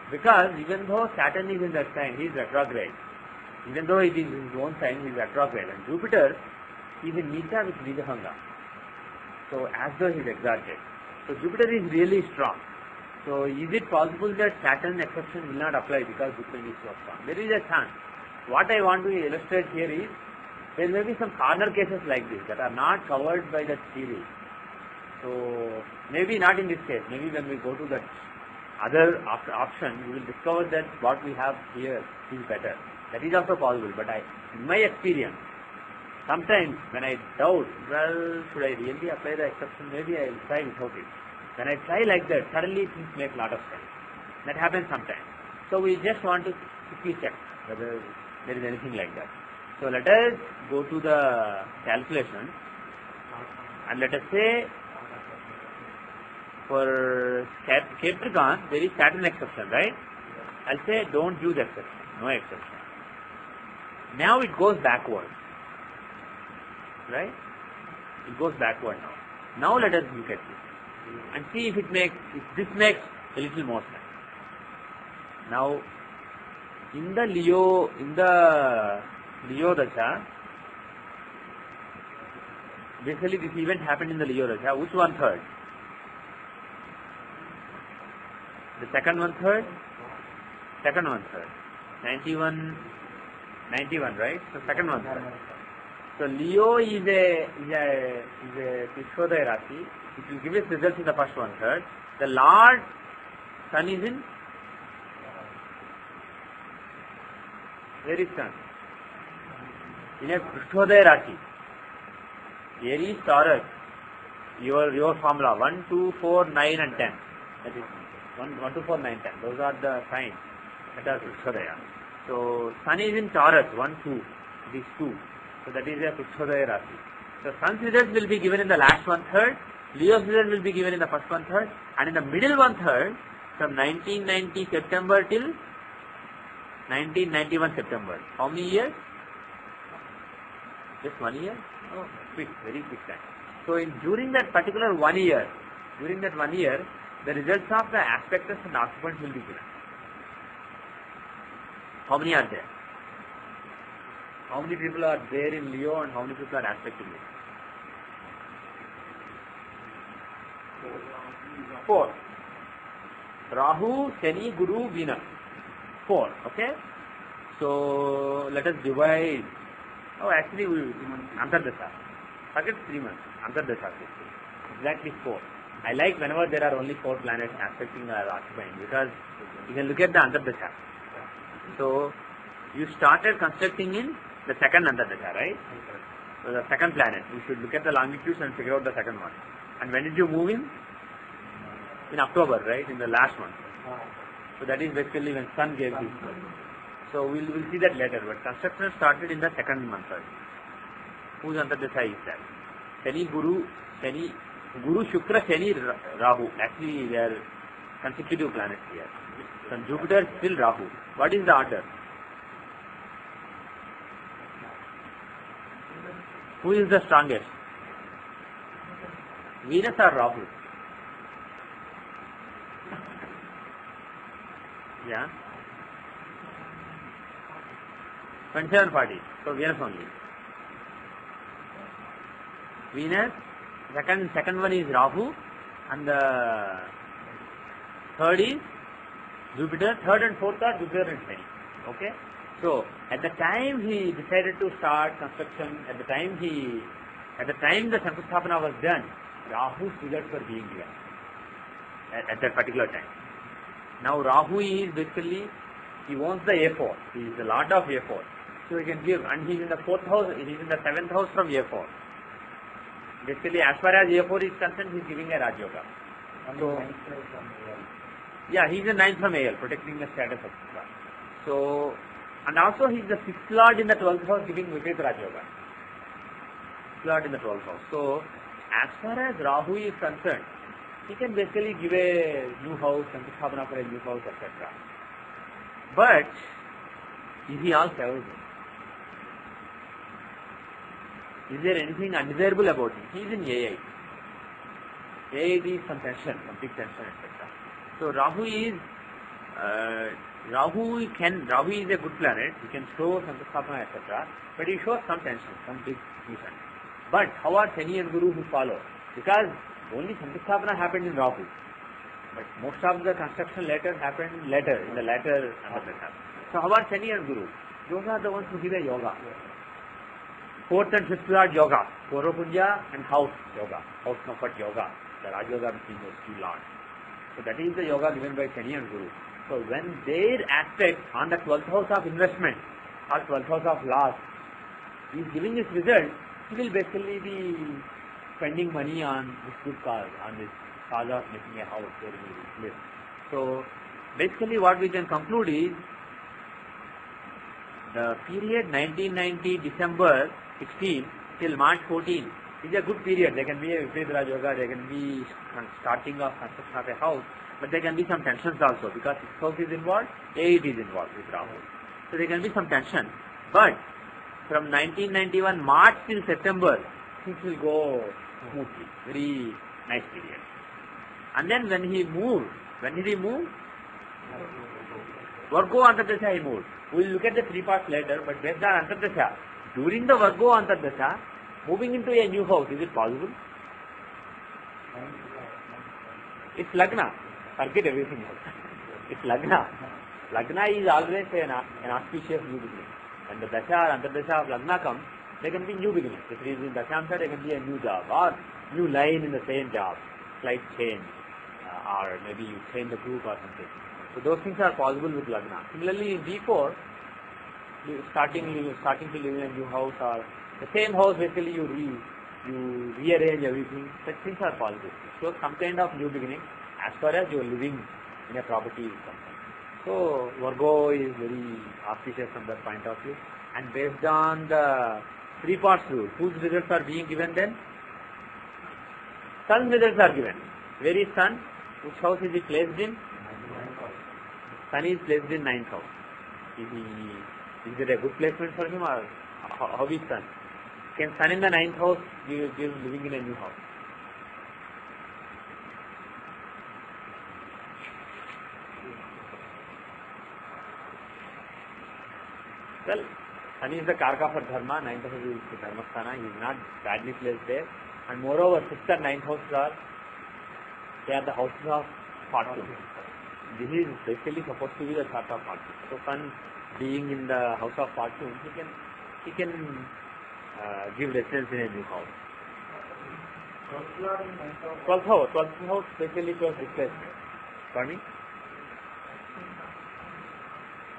Because even though Saturn is in that sign, he is retrograde. Even though it is in his own sign, he is retrograde. And Jupiter is in Nita with Nijahanga. So as though he is exalted. So Jupiter is really strong. So is it possible that Saturn exception will not apply because Jupiter is so strong? There is a chance. What I want to illustrate here is, there may be some corner cases like this that are not covered by that theory. So maybe not in this case. Maybe when we go to that other option, we will discover that what we have here is better. That is also possible, but in my experience, sometimes when I doubt, well, should I really apply the exception? Maybe I will try without it. When I try like that, suddenly things make a lot of sense. That happens sometimes. So we just want to quickly check whether there is anything like that. So let us go to the calculation, and let us say for Capricorn, there is Saturn exception, right? I'll say don't use exception, no exception. Now it goes backward, right? It goes backward now. Now let us look at this and see if this makes a little more sense. Now, in the Leo Dasha, basically this event happened in the Leo Dasha. Which 1/3? The second 1/3? Second 1/3. 91, right? So second 1/3. So Leo is a Krishodaya Rashi. It will give us results in the first 1/3. The Lord Sun is in, where is Sun? In a Krishodaya Rashi. Aries, Taurus. Your formula 1, 2, 4, 9 and 10. That is 1, 2, 4, 9, 10. Those are the signs that are Krishodaya. So Sun is in Taurus, 1, 2. It is 2. So that is a Krishodaya Rashi. So Sun's results will be given in the last 1/3. Leo's result will be given in the first 1/3. And in the middle 1/3, from 1990 September till 1991 September. How many years? Just 1 year? Oh, quick, very quick time. So during that particular 1 year, the results of the aspectors and occupants will be given. How many are there? How many people are there in Leo and how many people are aspecting Leo? 4. Rahu, Shani, Guru, Venus. 4. Okay. So let us divide. Oh, actually, Antardasha. Forget 3 months. Antardasha. Exactly 4. I like whenever there are only 4 planets aspecting or occupying, because you can look at the Antardasha. So you started constructing in the second Antardasha, right? So the second planet. You should look at the longitudes and figure out the second one. And when did you move in? In October, right? In the last month. So that is basically when Sun gave this birth. So we'll see that later. But construction started in the second month. Whose Antardasha is that? Shani, Guru, Shukra, Shani, Rahu. Actually, they are consecutive planets here. So Jupiter is still Rahu. What is the order? Who is the strongest? Venus or Rahu? Yeah. 2740. So Venus only. Venus. Second one is Rahu, and the third is Jupiter. Third and fourth are Jupiter and Shani. Okay. So at the time he decided to start construction, at the time the Shankustapana was done, Rahu's results were being given at that particular time. Now Rahu is basically, he owns the A4. He is the lord of A4. So he can give, and he is in the 4th house, he is in the 7th house from A4. Basically, as far as A4 is concerned, he is giving a Raj Yoga. So, yeah, he is the 9th from AL, protecting the status of Shukra. So, and also he is the 6th lord in the 12th house, giving Viparit Raj Yoga. 6th lord in the 12th house. So, as far as Rahu is concerned, he can basically give a new house, Shankustapana for a new house, etc. But, is he all favorable? Is there anything undesirable about him? He is in A8. A8 is some tension, some big tension, etc. So Rahu is a good planet. He can show Shankustapana, etc. But he shows some tension, some big tension. But how are Shani and Guru who follow? Because only Shankustapana happened in Rahu. But most of the construction later happened later, in the latter Antardasha. So how are Shani and Guru? Those are the ones who give a yoga. 4th and 5th lord yoga, Purvapunja and house yoga, house comfort yoga, the Raj Yoga between those 2 lords. So that is the yoga given by Shani and Guru. So when their aspect on the 12th house of investment or 12th house of loss is giving his result, he will basically be spending money on this good cause, on this cause of making a house where he will live. So basically what we can conclude is the period 1990 December 16 till March 14 is a good period. There can be a Viparit Raj Yoga, there can be starting of construction of a house, but there can be some tensions also because 6th house is involved, 8 is involved with Rahu. So there can be some tension. But from 1991 March till September, things will go smoothly. Very nice period. And then when he moved, when did he move? Virgo Antardasha he moved. We will look at the 3 parts later, but based on Antardasha, during the Virgo Antardasha, moving into a new house, is it possible? It's Lagna. Forget everything else. It's Lagna. Lagna is always an auspicious new beginning. When the Dasha or Antardasha of Lagna comes, there can be new beginnings. If it is in Dashamsha, there can be a new job or new line in the same job, slight change, or maybe you change the group or something. So those things are possible with Lagna. Similarly, in D4, starting to live in a new house or the same house, basically you rearrange everything. Such things are possible. So some kind of new beginning as far as you are living in a property is concerned. So Virgo is very auspicious from that point of view. And based on the 3 parts rule, whose results are being given then? Sun's results are given. Where is Sun? Which house is he placed in? Sun is placed in 9th house. Is it a good placement for him or how is Sun? Can Sun in the 9th house give living in a new house? Well, Sun is the Karka for Dharma, 9th house is the Dharmasthana, he is not badly placed there. And moreover, 6th and 9th houses they are the houses of fortune. this is basically supposed to be the chart of fortune. So Sun being in the house of fortune, he can give residence in a new house. 12th house basically shows displacement. Pardon me?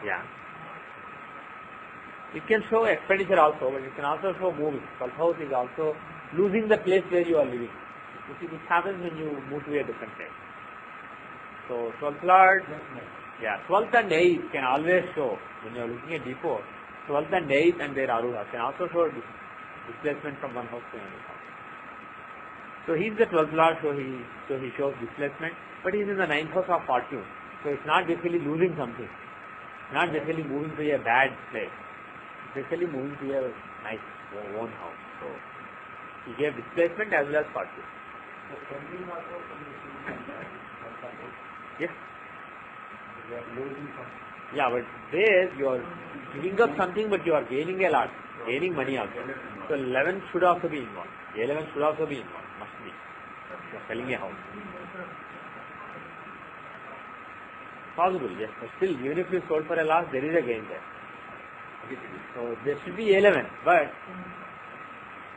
Yeah. It can show expenditure also, but it can also show moving. 12th house is also losing the place where you are living. You see, this happens when you move to a different place. So 12th Lord, 12th and 8th can always show, when you are looking at D4, 12th and 8th and their Aruha can also show displacement from one house to another house. So he is the 12th Lord, so he shows displacement, but he is in the 9th house of fortune. So it's not basically losing something, not basically moving to a bad place, it's basically moving to a nice own house. So he gave displacement as well as fortune. Yes. Yeah, but there you are giving up something, but you are gaining a lot, gaining money also. So 11 should also be involved. 11 should also be involved. Must be. You are selling a house. Possible, yes. But still, even if you sold for a loss, there is a gain there. So there should be 11, but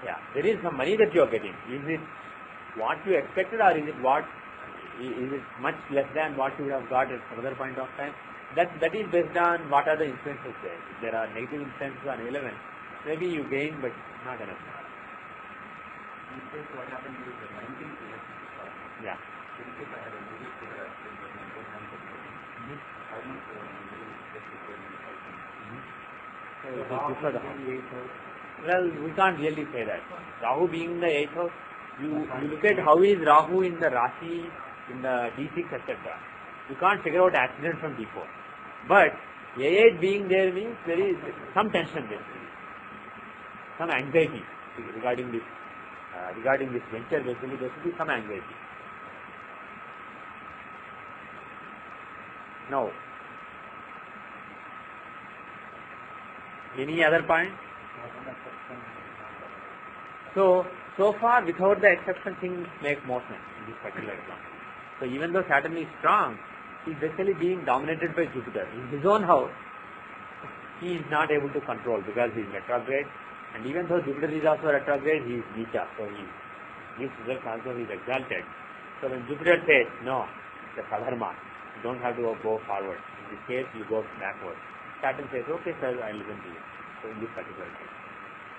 yeah, there is some money that you are getting. Is it what you expected, or is it much less than what you would have got at another point of time? That is based on what are the influences there. If there are negative influences on 11, maybe you gain, but not enough. What happened is the 19th year. Yeah. Well, we can't really say that. Rahu being the 8th house, you look at how is Rahu in the Rashi, in the D6, etc. You can't figure out accident from D4. But A8 being there means there is some tension there, some anxiety regarding this venture. Basically, there should be some anxiety. Now, any other point? So far, without the exception, things make more sense in this particular example. So even though Saturn is strong, he is basically being dominated by Jupiter. In his own house, he is not able to control because he is retrograde. And even though Jupiter is also retrograde, he is Nicha. So he gives results also, he is exalted. So when Jupiter says, no, the Sadharma, you don't have to go forward. In this case, you go backward. Saturn says, okay sir, I listen to you. So in this particular case.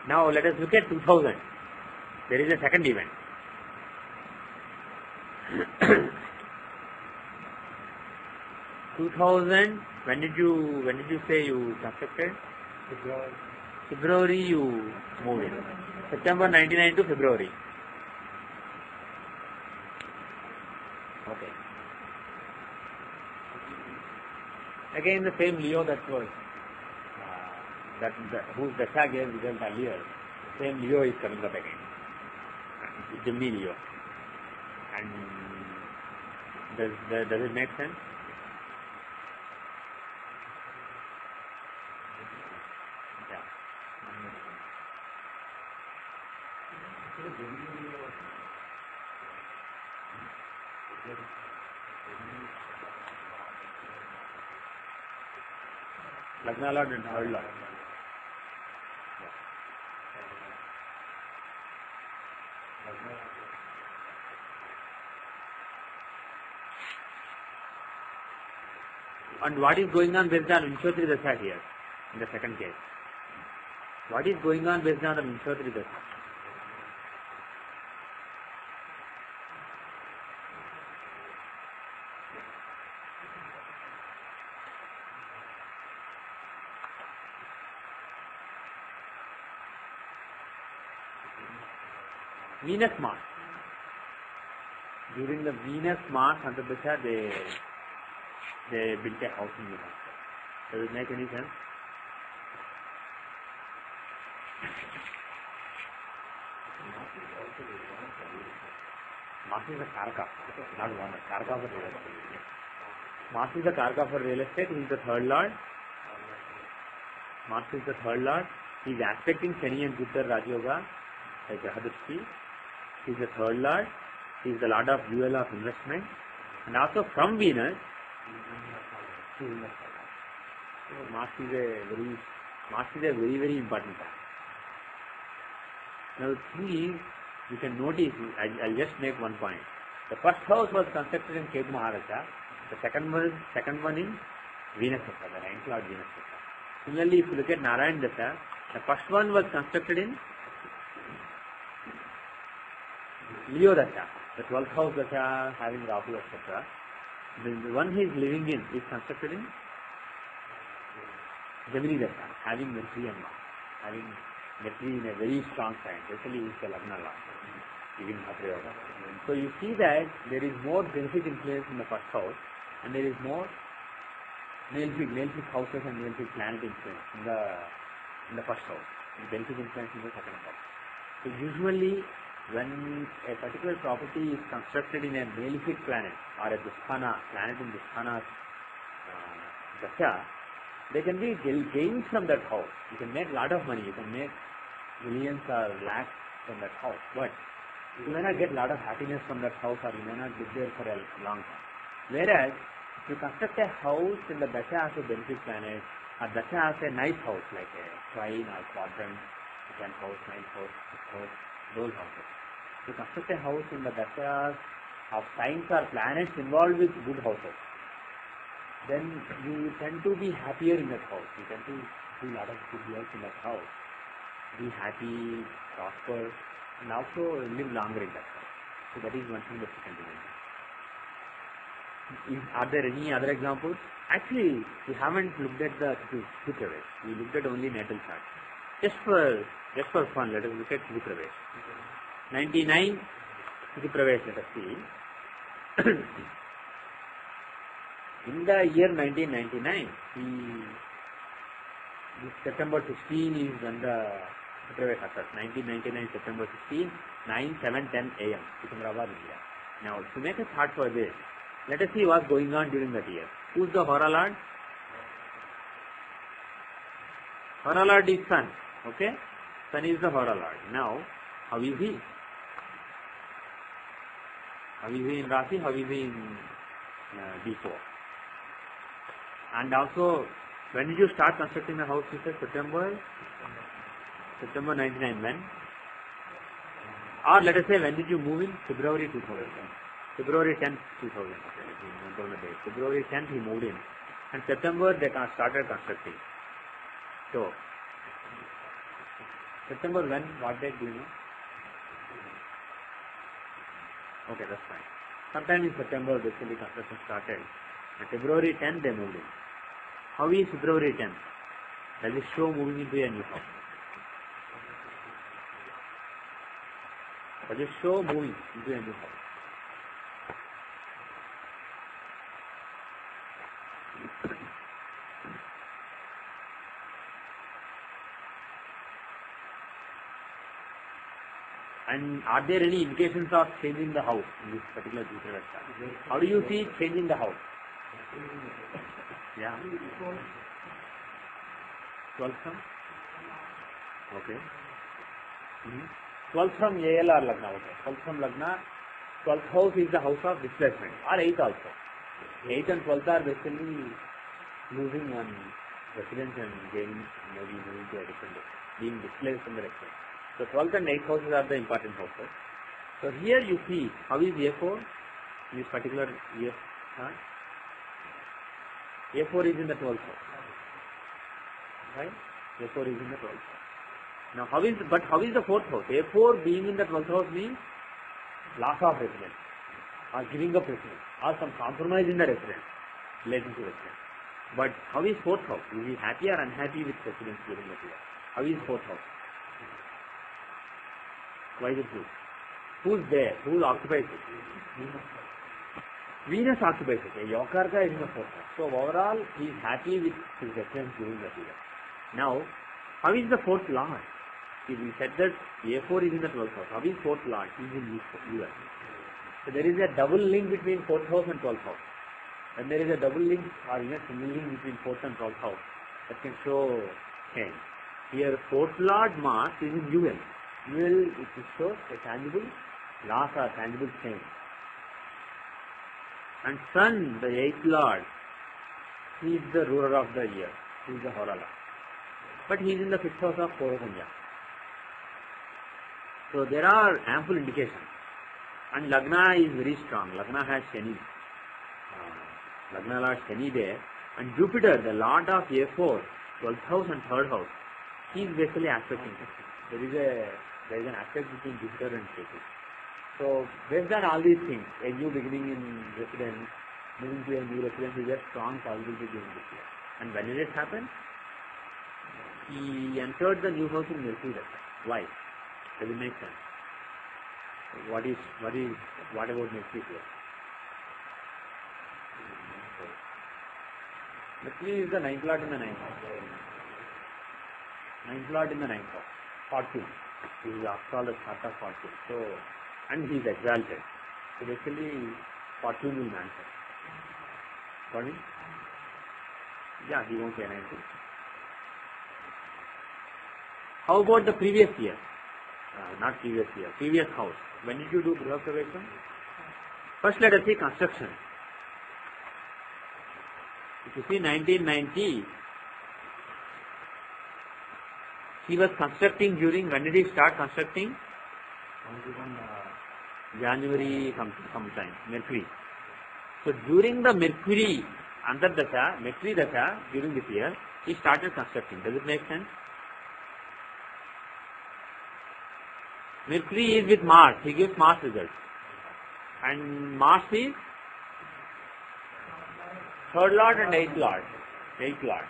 Now let us look at 2000. There is a second event. 2000, when did you say you constructed? February you moved in. September 99 to February. Okay. Again the same Leo that was whose Dasha gave result earlier. Same Leo is coming up again. Gemini Leo. And does it make sense? Yeah. Lagna Lord and Third Lord. And what is going on based on Vinchotri Dasha here, in the second case? What is going on based on the Vinchotri Dasha? Venus Mars. During the Venus Mars Antardasha, they built a house in the house. Does it make any sense? Mars is a Karaka, not one. Karaka for real estate. Mars is a Karaka for real estate. He is the third lord. Mars is the third lord. He is aspecting Shani and Jupiter Rajyoga by Jyothishya. He is the third lord. He is the lord of jewel of investment. And also from Venus, So marks is a very very important part. Now the thing is, you can notice, I'll just make one point. The first house was constructed in Ketu Mahadasha, the second one in Venus Dasha, the 9th Lord Venus Dasha. Similarly, if you look at Narayan Dasha, the first one was constructed in Leo Dasha, the 12th house Dasha having Rahu, etc. The one he is living in is constructed in Gemini Dasha, having Mercury and Mars, having Mercury in a very strong sign, especially is the Lagna Lord, giving Bhadrayoga. So you see that there is more benefic influence in the first house, and there is more malefic houses and malefic planet influence in the first house, and benefic influence in the second house. So usually, when a particular property is constructed in a malefic planet or a Dusthana planet in Dusthana's Dasha, there can be gains from that house. You can make a lot of money. You can make millions or lakhs from that house. But you may not get a lot of happiness from that house, or you may not live there for a long time. Whereas, if you construct a house in the Dasha as a benefic planet, or Dasha as a nice house like a trine or quadrant, 10th house, 9th house, 6th house, those houses. If you construct a house in the Dashas of signs or planets involved with good houses, then you tend to be happier in that house. You tend to do a lot of good work in that house. Be happy, prosper, and also live longer in that house. So that is one thing that you can do. Are there any other examples? Actually, we haven't looked at the Tithi. We looked at only natal chart. Just for fun, let us look at Tithi. 99 Tithi, let us see. In the year 1999, September 16 is when the Tithi occurs. 1999 September 16, 9, 7, 10 a.m. Secunderabad, India. Now, to make a thought for this, let us see what's going on during that year. Who's the Hora Lord? Hora Lord is Sun. Okay? Sun is the Hora Lord. Now, how is he? How is he in Rasi? How is he in D4? And also, when did you start constructing the house? You said September 99. When? Or let us say, when did you move in? February 2010. February 10th, 2000. February 10th he moved in. And September they started constructing. So, September when? What date do you know? Okay, that's fine. Sometime in September basically construction started. And February 10th they moved in. How is February 10th? Does it show moving into a new house? Does it show moving into a new house? And are there any indications of changing the house in this particular future chart? How do you see changing the house? Yeah. 12th from? Okay. 12th from AL or Lagna. Okay. 12th from Lagna. 12th house is the house of displacement. Or 8th also. 8th and 12th are basically losing one residence and gaining, maybe moving to a different place, being displaced from the residence. So 12th and 8th houses are the important houses. So here you see how is A4 in this particular year. A4 is in the 12th house. Right? A4 is in the 12th house. Now how is the 4th house? A4 being in the 12th house means loss of residence, or giving up residence, or some compromise in the residence, relating to residence. But how is 4th house? Is he happy or unhappy with residence during the year? How is 4th house? Why is it good? Who's there? Who occupies it? Venus occupies it. Yokarka is in the 4th house. So overall, he is happy with his residence during the year. Now, how is the 4th Lord? We said that A4 is in the 12th house. How is 4th Lord? He is in US. So there is a double link between 4th house and 12th house. And there is a double link or even single link between 4th and 12th house that can show change. Here 4th Lord Mars is in UL. UL it shows a tangible loss or tangible change. And Sun, the 8th Lord, he is the ruler of the year. He is the Hora Lord. But he is in the 5th house of Purvapunya. So there are ample indications. And Lagna is very strong. Lagna has Shani. Lagna Lord Shani there. And Jupiter, the Lord of A4, 12th house and 3rd house, he is basically aspecting. There is an aspect between Jupiter and Ketu. So based on all these things, a new beginning in residence, moving to a new residence is a strong possibility during this year. And when did it happen? He entered the new house in Mercury. Why? Does it make sense? What about Mercury here? Mercury is the 9th Lord in the 9th house. 9th Lord in the 9th house. Fortune. He is after all the chart of fortune. So, and he is exalted. So basically, fortune will manifest. Pardon? Yeah, he won't say anything. How about the previous year? Not previous year, previous house. When did you do Griha Pravesham? First let us see construction. If you see 1990, he was constructing during, when did he start constructing? January sometime, Mercury. So during the Mercury, Antardasha, Mercury Dasha, during this year, he started constructing. Does it make sense? Mercury is with Mars, he gives Mars results. And Mars is 3rd Lord and 8th Lord. 8th Lord.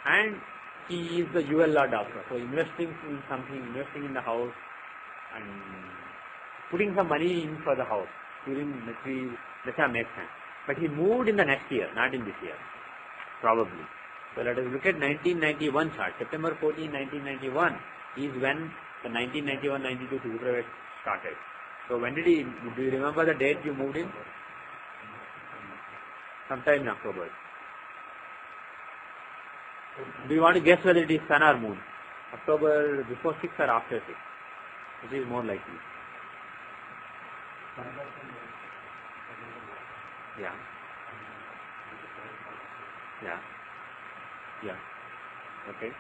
And he is the UL Lord also. So investing in something, investing in the house and putting some money in for the house during Mercury, Dasha makes sense. But he moved in the next year, not in this year. Probably. So let us look at 1991 chart. September 14, 1991 is when the 1991-92 Supravesh started. So when did he, do you remember the date you moved in? Sometime in October. Do you want to guess whether it is sun or moon? October before 6 or after 6? It is more likely. Yeah. Yeah. Yeah. Okay.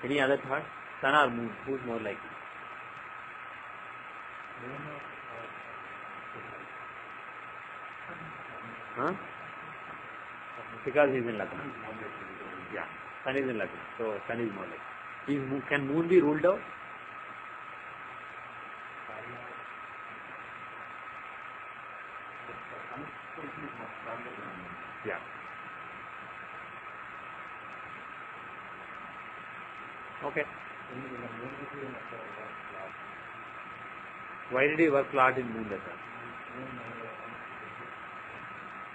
Any other thought? Sun or moon? Who is more likely? Huh? Because he is in Lagna. Yeah. Sun is in Lagna. So sun is more likely. Can moon be ruled out? Yeah. Okay. Why did he work Lord in moon Dasha?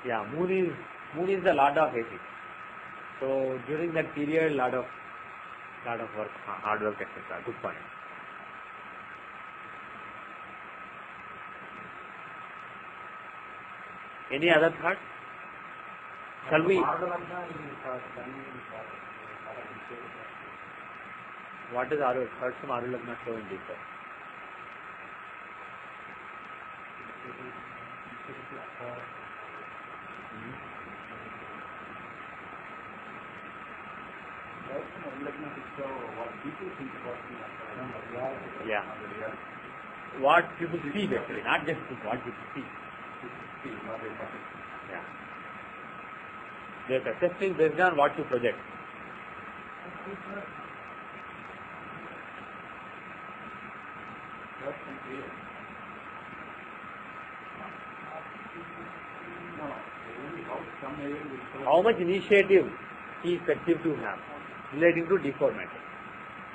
Yeah, moon is the Lord of ethics. So during that period, lot of work, hard work, etc. Good point. Any other thought? Shall we? What is Aru? Third some Aru Lagna show in deeper. Yeah. What people see basically, not just what people see. Yeah. They are testing based on what you project. How much initiative he is perceived to have relating to D4 matter.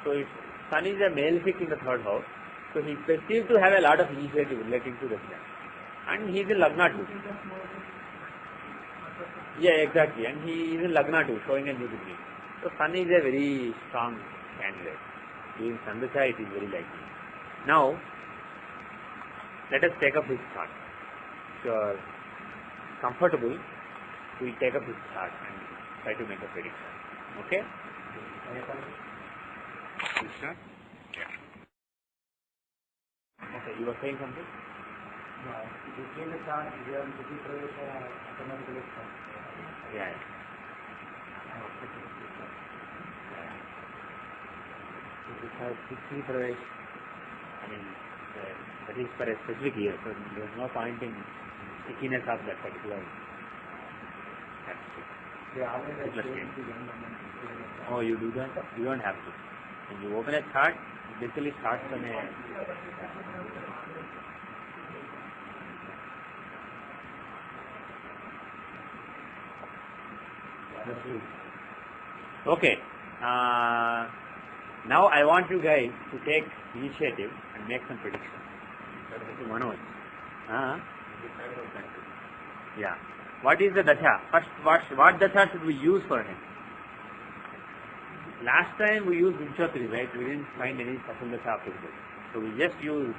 So if Sun is a malefic in the 3rd house, so he is perceived to have a lot of initiative relating to the Sun. And he is in Lagna too. Yeah, exactly. And he is in Lagna too, showing a new beginning. So Sun is a very strong candidate. During Sandhya it is very likely. Now, let us take up his chart. If you are comfortable, we will take up his chart and try to make a prediction. Okay? Okay, you were saying something? Yeah. This has Tithi Pravesh. I mean, that is for a specific year, so there is no point in stickiness of that particular. Oh, you do that? You don't have to. When you open a chart, it basically starts from a. Okay. Now I want you guys to take initiative and make some predictions. Manoj. Yeah. What is the dasha? First, what dasha should we use for him? Last time we used Vinchotri, right? We didn't find any special dasha applicable. So we just used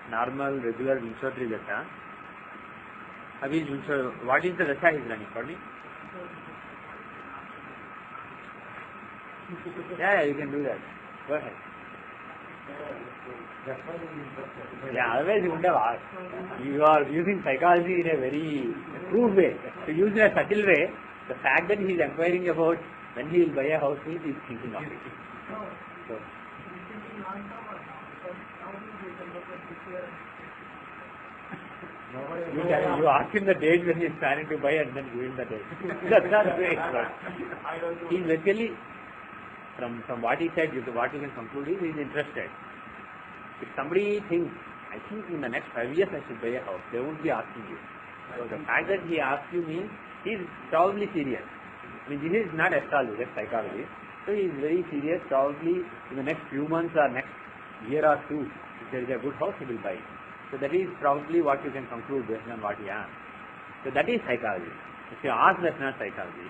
normal, regular Vinchotri dasha. What is the dasha he's running for me? Yeah, you can do that. Go ahead. Yeah, otherwise you wouldn't have asked. You are using psychology in a very crude way. To use in a subtle way, the fact that he is inquiring about when he will buy a house means he is thinking of it. So, you ask him the date when he is planning to buy and then give him the date. That's not great. He is basically, from what he said, what you can conclude is he is interested. If somebody thinks, I think in the next 5 years I should buy a house, they won't be asking you. So the fact that he asks you means he is probably serious. I mean, this is not astrology, that's psychology. So he is very serious, probably in the next few months or next year or two, if there is a good house, he will buy it. So that is probably what you can conclude based on what he asked. So that is psychology. If you ask, that's not psychology.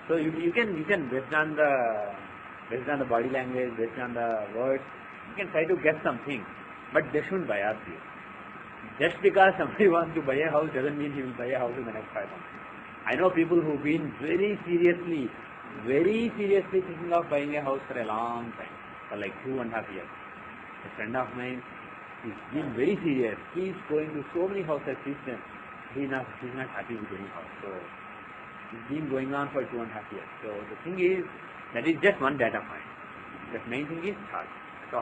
So you can based on the body language, based on the words, you can try to get something, but they shouldn't bias you. Just because somebody wants to buy a house doesn't mean he will buy a house in the next 5 months. I know people who've been very seriously thinking of buying a house for a long time, for like 2.5 years. A friend of mine, he's been very serious. He's going to so many houses since then. He's not happy with any house. So it's been going on for 2.5 years. So the thing is, that is just one data point. The main thing is thought. So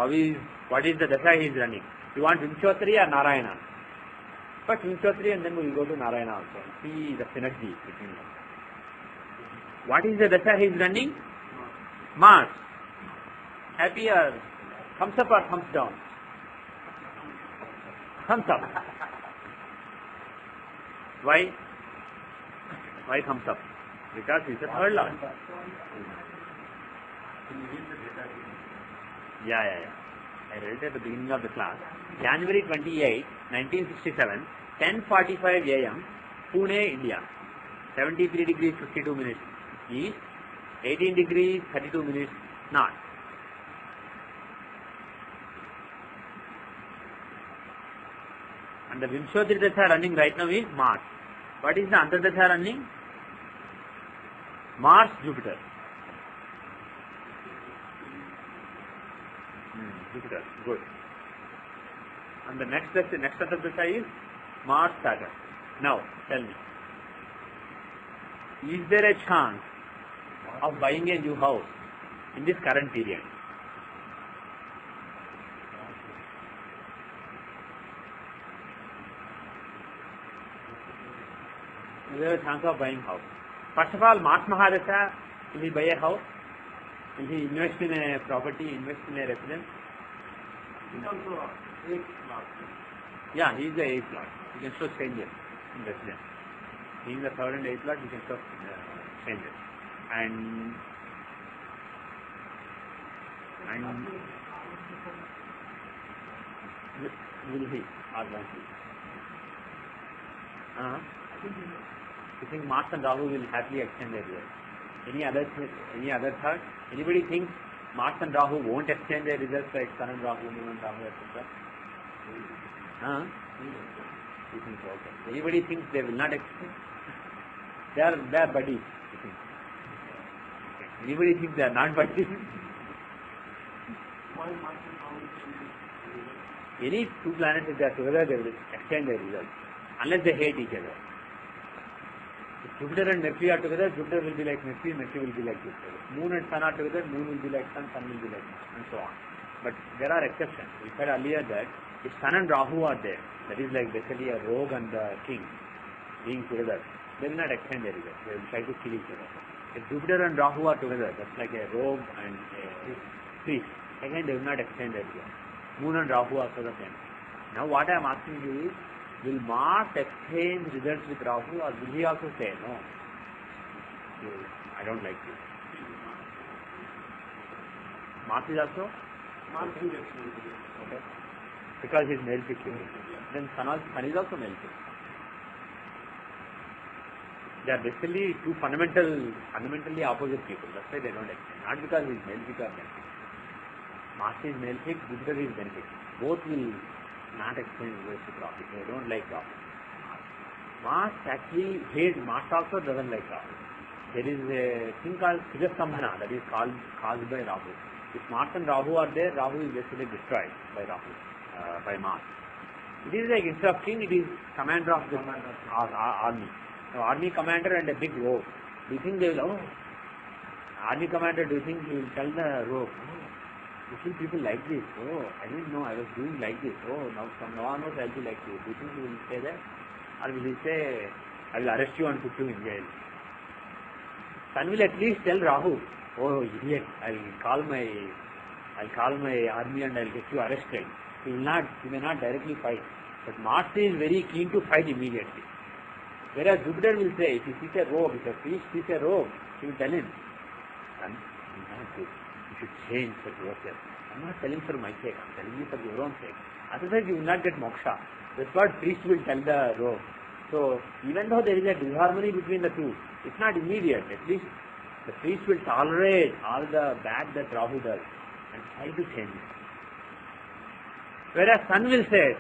what is the dasha he is running? You want Vinchotri or Narayana? First Vinchotri and then we will go to Narayana also. See the synergy between them. What is the dasha he is running? Mars. Happy or thumbs up or thumbs down? Thumbs up. Why? Why thumbs up? Because he is a third lord. Yeah. I read it at the beginning of the class. January 28, 1967, 10:45 a.m., Pune, India. 73 degrees 52 minutes east, 18 degrees 32 minutes north. And the Vimshodri Dasha running right now is Mars. What is the Antardasha running? Mars, Jupiter. Jupiter, good. And the next Antardasha is Mars, Saturn. Now, tell me, is there a chance of buying a new house in this current period? Is there a chance of buying house? First of all, Mars Mahadasha, will he buy a house? Will he invest in a property, invest in a residence? Yeah, he is the 8th lord. You can show changes in residence. He is the 3rd and 8th lord, you can show changes. And will he or won't he? You think Mars and Rahu will happily extend their years? Any other thought? Anybody thinks Mars and Rahu won't extend their results like Sun and Rahu, Moon and Rahu, etc.? You think so? Okay. Anybody thinks they will not extend? They are buddies. You think? Okay. Anybody thinks they are not buddies? Any two planets, if they are together, they will exchange their results, unless they hate each other. If Jupiter and Mercury are together, Jupiter will be like Mercury, Mercury will be like Jupiter. Moon and Sun are together, Moon will be like Sun, Sun will be like Moon, and so on. But there are exceptions. We said earlier that if Sun and Rahu are there, that is like basically a rogue and the king being together, they will not exchange their results. They will try to kill each other. If Jupiter and Rahu are together, that's like a rogue and a priest. Again, they will not exchange their results. Moon and Rahu are also the same. Now what I am asking you is, will Mars exchange results with Rahu, or will he also say, no, I don't like you? Mars is also? Okay. Because he is male picture. Then Sun is also male picture. They are basically two fundamentally opposite people. That's why they don't exchange. Not because he is male picture or male picture. Mars is male picture, Jupiter is male picture. Both will not exchange words with Rahu. They don't like Rahu. Mars actually hates, Mars also doesn't like Rahu. There is a thing called Sujastambhana that is caused by Rahu. If Mars and Rahu are there, Rahu is basically destroyed by Rahu, by Mars. It is like instead of king, it is commander of the army. So army commander and a big rogue. Do you think they will, army commander, do you think he will tell the rogue, you see people like this, I didn't know I was doing like this, now from now onwards I will be like this. Do you think he will say that? Or will he say, I will arrest you and put you in jail? Sun will at least tell Rahu, idiot, I'll call my army and I'll get you arrested. He may not directly fight. But Mars is very keen to fight immediately. Whereas Jupiter will say, if he sees a rogue, if a priest sees a rogue, he will tell him, son, you should change for yourself. I'm not telling for my sake, I'm telling you for your own sake. Otherwise you will not get moksha. That's what priest will tell the rogue. So even though there is a disharmony between the two, it's not immediate. At least the priest will tolerate all the bad that Rahu does and try to change it. Whereas Sun will say,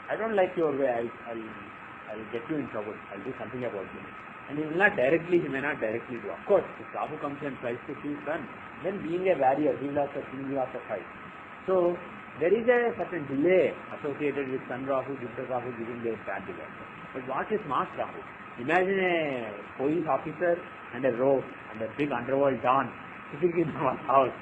I don't like your way, I'll get you in trouble, I'll do something about you. And he may not directly do. Of course, if Rahu comes and tries to kill Sun, then being a warrior, he will also fight. So there is a certain delay associated with Sun Rahu, Jupiter Rahu giving their bad delay. But what is Mars Rahu? Imagine a police officer and a rogue and a big underworld don sitting in our house.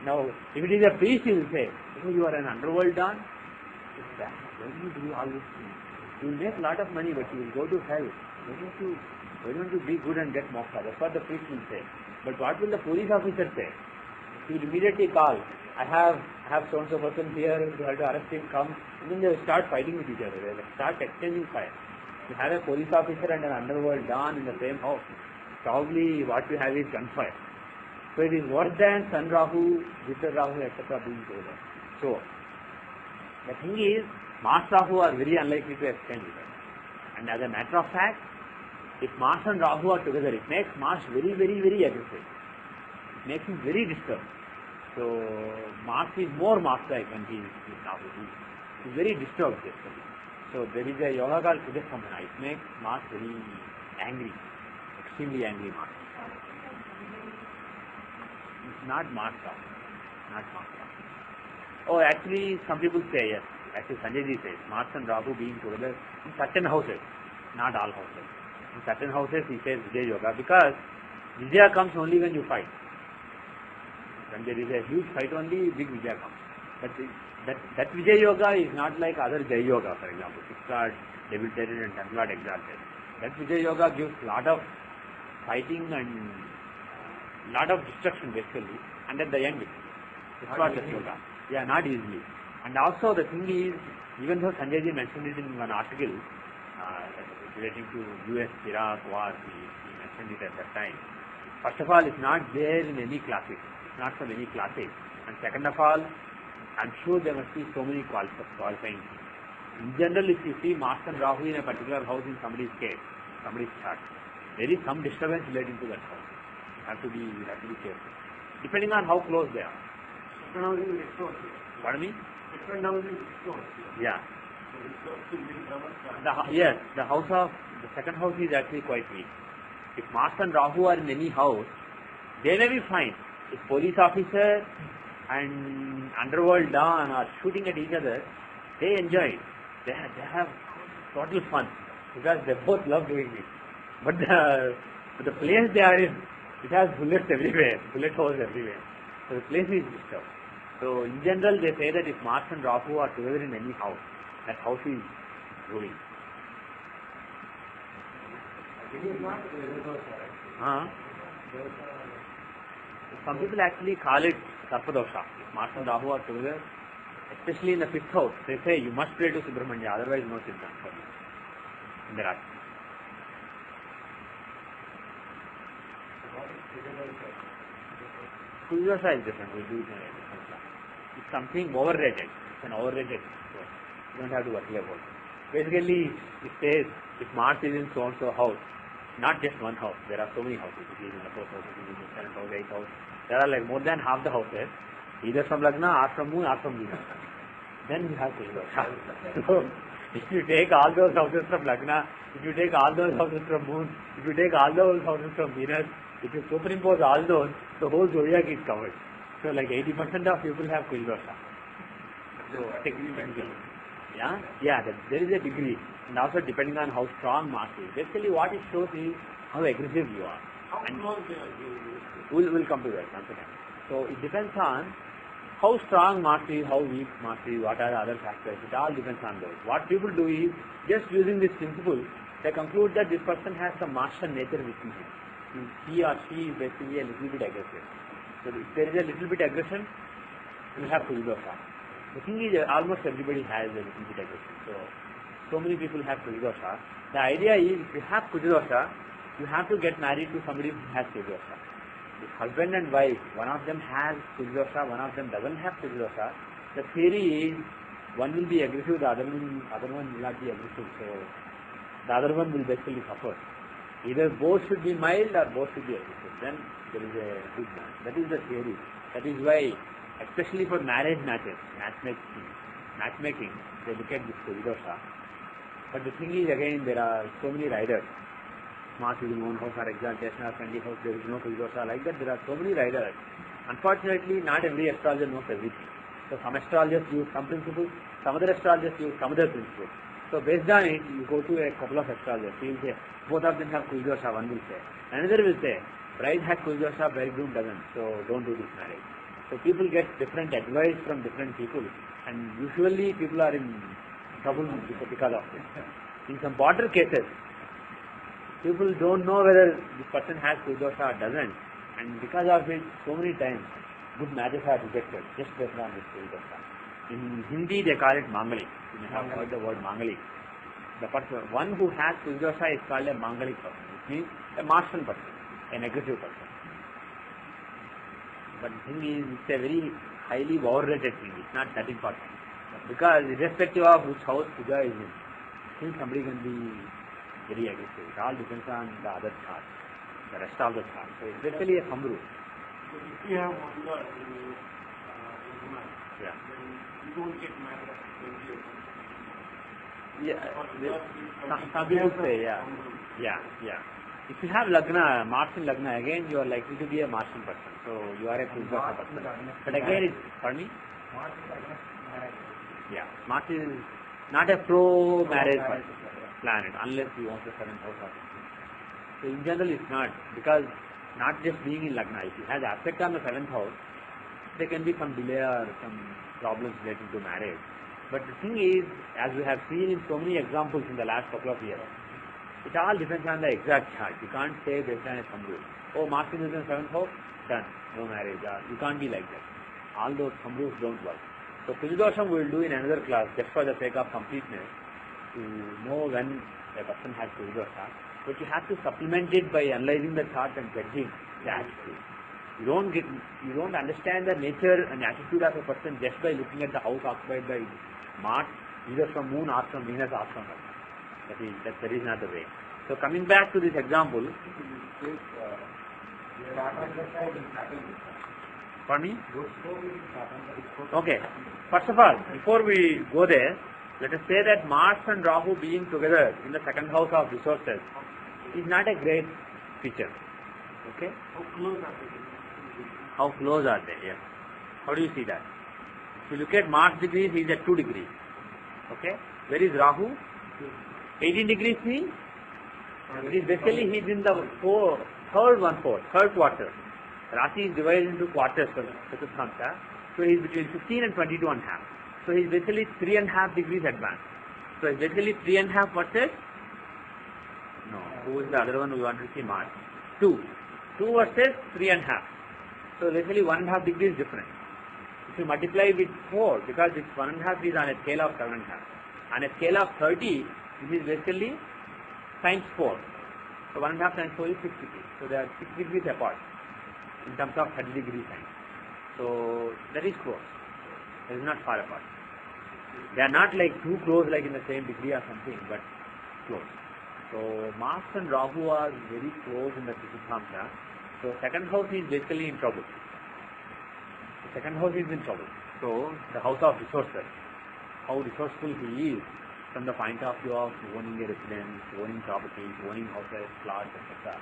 Now, if it is a priest, he will say, you are an underworld don? Why do you do all these things? You will make a lot of money, but you will go to hell. Why don't you be good and get moksha? That's what the priest will say. But what will the police officer say? He will immediately call, I have so-and-so person here, you have to arrest him, come. And then they will start fighting with each other. They will start exchanging fire. You have a police officer and an underworld don in the same house. Probably what you have is gunfire. So it is worse than Sun Rahu, Jupiter Rahu, etc. being together. So the thing is, Mars Rahu are very unlikely to exchange with us. And as a matter of fact, if Mars and Rahu are together, it makes Mars very, very, very aggressive. It makes him very disturbed. So Mars is more Mars-like when he is Rahu. He is very disturbed basically. So there is a yoga called Sujastambhana. It makes Mars very angry, extremely angry Mars. It's not Mars Rahu. Not Mars Rahu. Actually some people say yes. Actually Sanjay ji says Mars and Rahu being together in certain houses, not all houses. In certain houses he says Vijay Yoga because Vijaya comes only when you fight. When there is a huge fight only, big Vijaya comes. But that Vijay Yoga is not like other Jai Yoga, for example. 6 Lord debilitated and 10 Lord exalted. That Vijay Yoga gives lot of fighting and lot of destruction basically, and at the end it's not that yoga. Yeah, not easily. And also the thing is, even though Sanjay ji mentioned it in one article relating to US-Iraq war, he mentioned it at that time. First of all, it's not there in any classic. It's not from any classic. And second of all, I'm sure there must be so many qualifying things. In general, if you see Mars and Rahu in a particular house in somebody's case, somebody's chart, there is some disturbance relating to that house. You have to be careful. Depending on how close they are. Pardon me? Yeah. The second house is actually quite weak. If Mars and Rahu are in any house, they may be fine. If police officer and underworld dawn are shooting at each other, they enjoy it. They have total fun because they both love doing it. But the place they are in, it has bullets everywhere, bullet holes everywhere. So the place is disturbed. So in general, they say that if Mars and Rahu are together in any house, that house is ruined. Some people actually call it Sarpadosha. If Mars and Rahu are together, especially in the 5th house, they say you must pray to Subramanya, otherwise no children for you in the Rashi. Kujidosha is different. We'll do it in a different class. It's something overrated. It's an overrated word. You don't have to worry about it. Basically, it says if Mars is in so and so house, not just one house. There are so many houses. It is in the 4th house, it is in the 7th house, 8th house. There are like more than half the houses, either from Lagna or from Moon or from Venus. Then you have Kujidosha. So, if you take all those houses from Lagna, if you take all those houses from Moon, if you take all those houses from Venus, if you superimpose all those, the whole zodiac is covered. So like 80% of people have Kujidosha. So technically, there is a degree, and also depending on how strong Mars is. Basically, what it shows is how aggressive you are. And we'll come to that once again. So it depends on how strong Mars is, how weak Mars is, what are the other factors. It all depends on those. What people do is, just using this principle, they conclude that this person has some Martian nature within him. He or she is basically a little bit aggressive. So if there is a little bit aggression, you have Kujidosha. The thing is, almost everybody has a little bit aggression. So many people have Kujidosha. The idea is, if you have Kujidosha, you have to get married to somebody who has Kujidosha. If husband and wife, one of them has Kujidosha, one of them doesn't have Kujidosha, the theory is, one will be aggressive, the other one will not be aggressive. So the other one will basically suffer. Either both should be mild or both should be aggressive. Then there is a good match. That is the theory. That is why, especially for marriage matches, matchmaking, they look at this Kujidosha. But the thing is, again, there are so many riders. Mars is in one house or exaltation or friendly house, there is no Kujidosha. Like that, there are so many riders. Unfortunately, not every astrologer knows everything. So some astrologers use some principles, some other astrologers use some other principles. So based on it, you go to a couple of astrologers. He will say, both of them have Kujidosha, one will say. Another will say, bride has Kujidosha, bridegroom doesn't, so don't do this marriage. So people get different advice from different people, and usually people are in trouble because of this. In some border cases, people don't know whether this person has Kujidosha or doesn't, and because of it, so many times, good matches are rejected just based on this Kujidosha. In Hindi, they call it Mangalik. You may have heard the word Mangalik. The person, one who has Kujidosha is called a Mangalik person, which means a Martian person, an aggressive person. But the thing is, it's a very highly overrated thing. It's not that important. Because irrespective of which house Puja is in, still somebody can be very aggressive. It all depends on the other chart, the rest of the chart. So it's basically a thumb rule. If you have Puja in Yeah. you don't get married at 20 or Some people say, yeah. If you have Lagna, Mars in Lagna, again you are likely to be a Martian person. So you are a Kujidosha person. But again, pardon me? Yeah, Mars is not a pro-marriage planet unless you want the 7th house or something. So in general it's not, because not just being in Lagna, if it has aspect on the 7th house, there can be some delay or some problems related to marriage. But the thing is, as we have seen in so many examples in the last couple of years, it all depends on the exact chart. You can't say based on a thumb rule. Oh, Mars is in the 7th house, done, no marriage. You can't be like that. All those thumb rules don't work. So Kujidosham we will do in another class just for the sake of completeness to know when a person has Kujidosha. But you have to supplement it by analyzing the chart and judging the attitude. You don't understand the nature and attitude of a person just by looking at the house occupied by Mars, either from Moon or from Venus or from Earth. That is not the way. So coming back to this example, pardon me? Okay. First of all, before we go there, let us say that Mars and Rahu being together in the 2nd house of resources is not a great feature. Okay? How close are they? Yes. How do you see that? If you look at Mars degrees, he is at 2 degrees. Okay? Where is Rahu? 18 degrees means? It is basically he is in the third quarter. Rashi is divided into quarters for Chaturthamsa. So he is between 15 and 22 and a half. So he is basically 3.5 degrees advanced. So it's basically 3.5 versus? No. Who is the other one we want to see? Mars. 2. 2 versus 3.5. So basically 1.5 degrees difference. If you multiply with 4, because this 1.5 is on a scale of 7.5. On a scale of 30, this is basically times 4. So 1.5 times 4 is 6 degrees. So they are 6 degrees apart in terms of 30 degree time. So that is close. That is not far apart. They are not like too close, like in the same degree or something, but close. So Mars and Rahu are very close in the Chaturthamsa. So second house is basically in trouble. The second house is in trouble. So the house of resources, how resourceful he is from the point of view of owning a residence, owning properties, owning houses, plots, etc.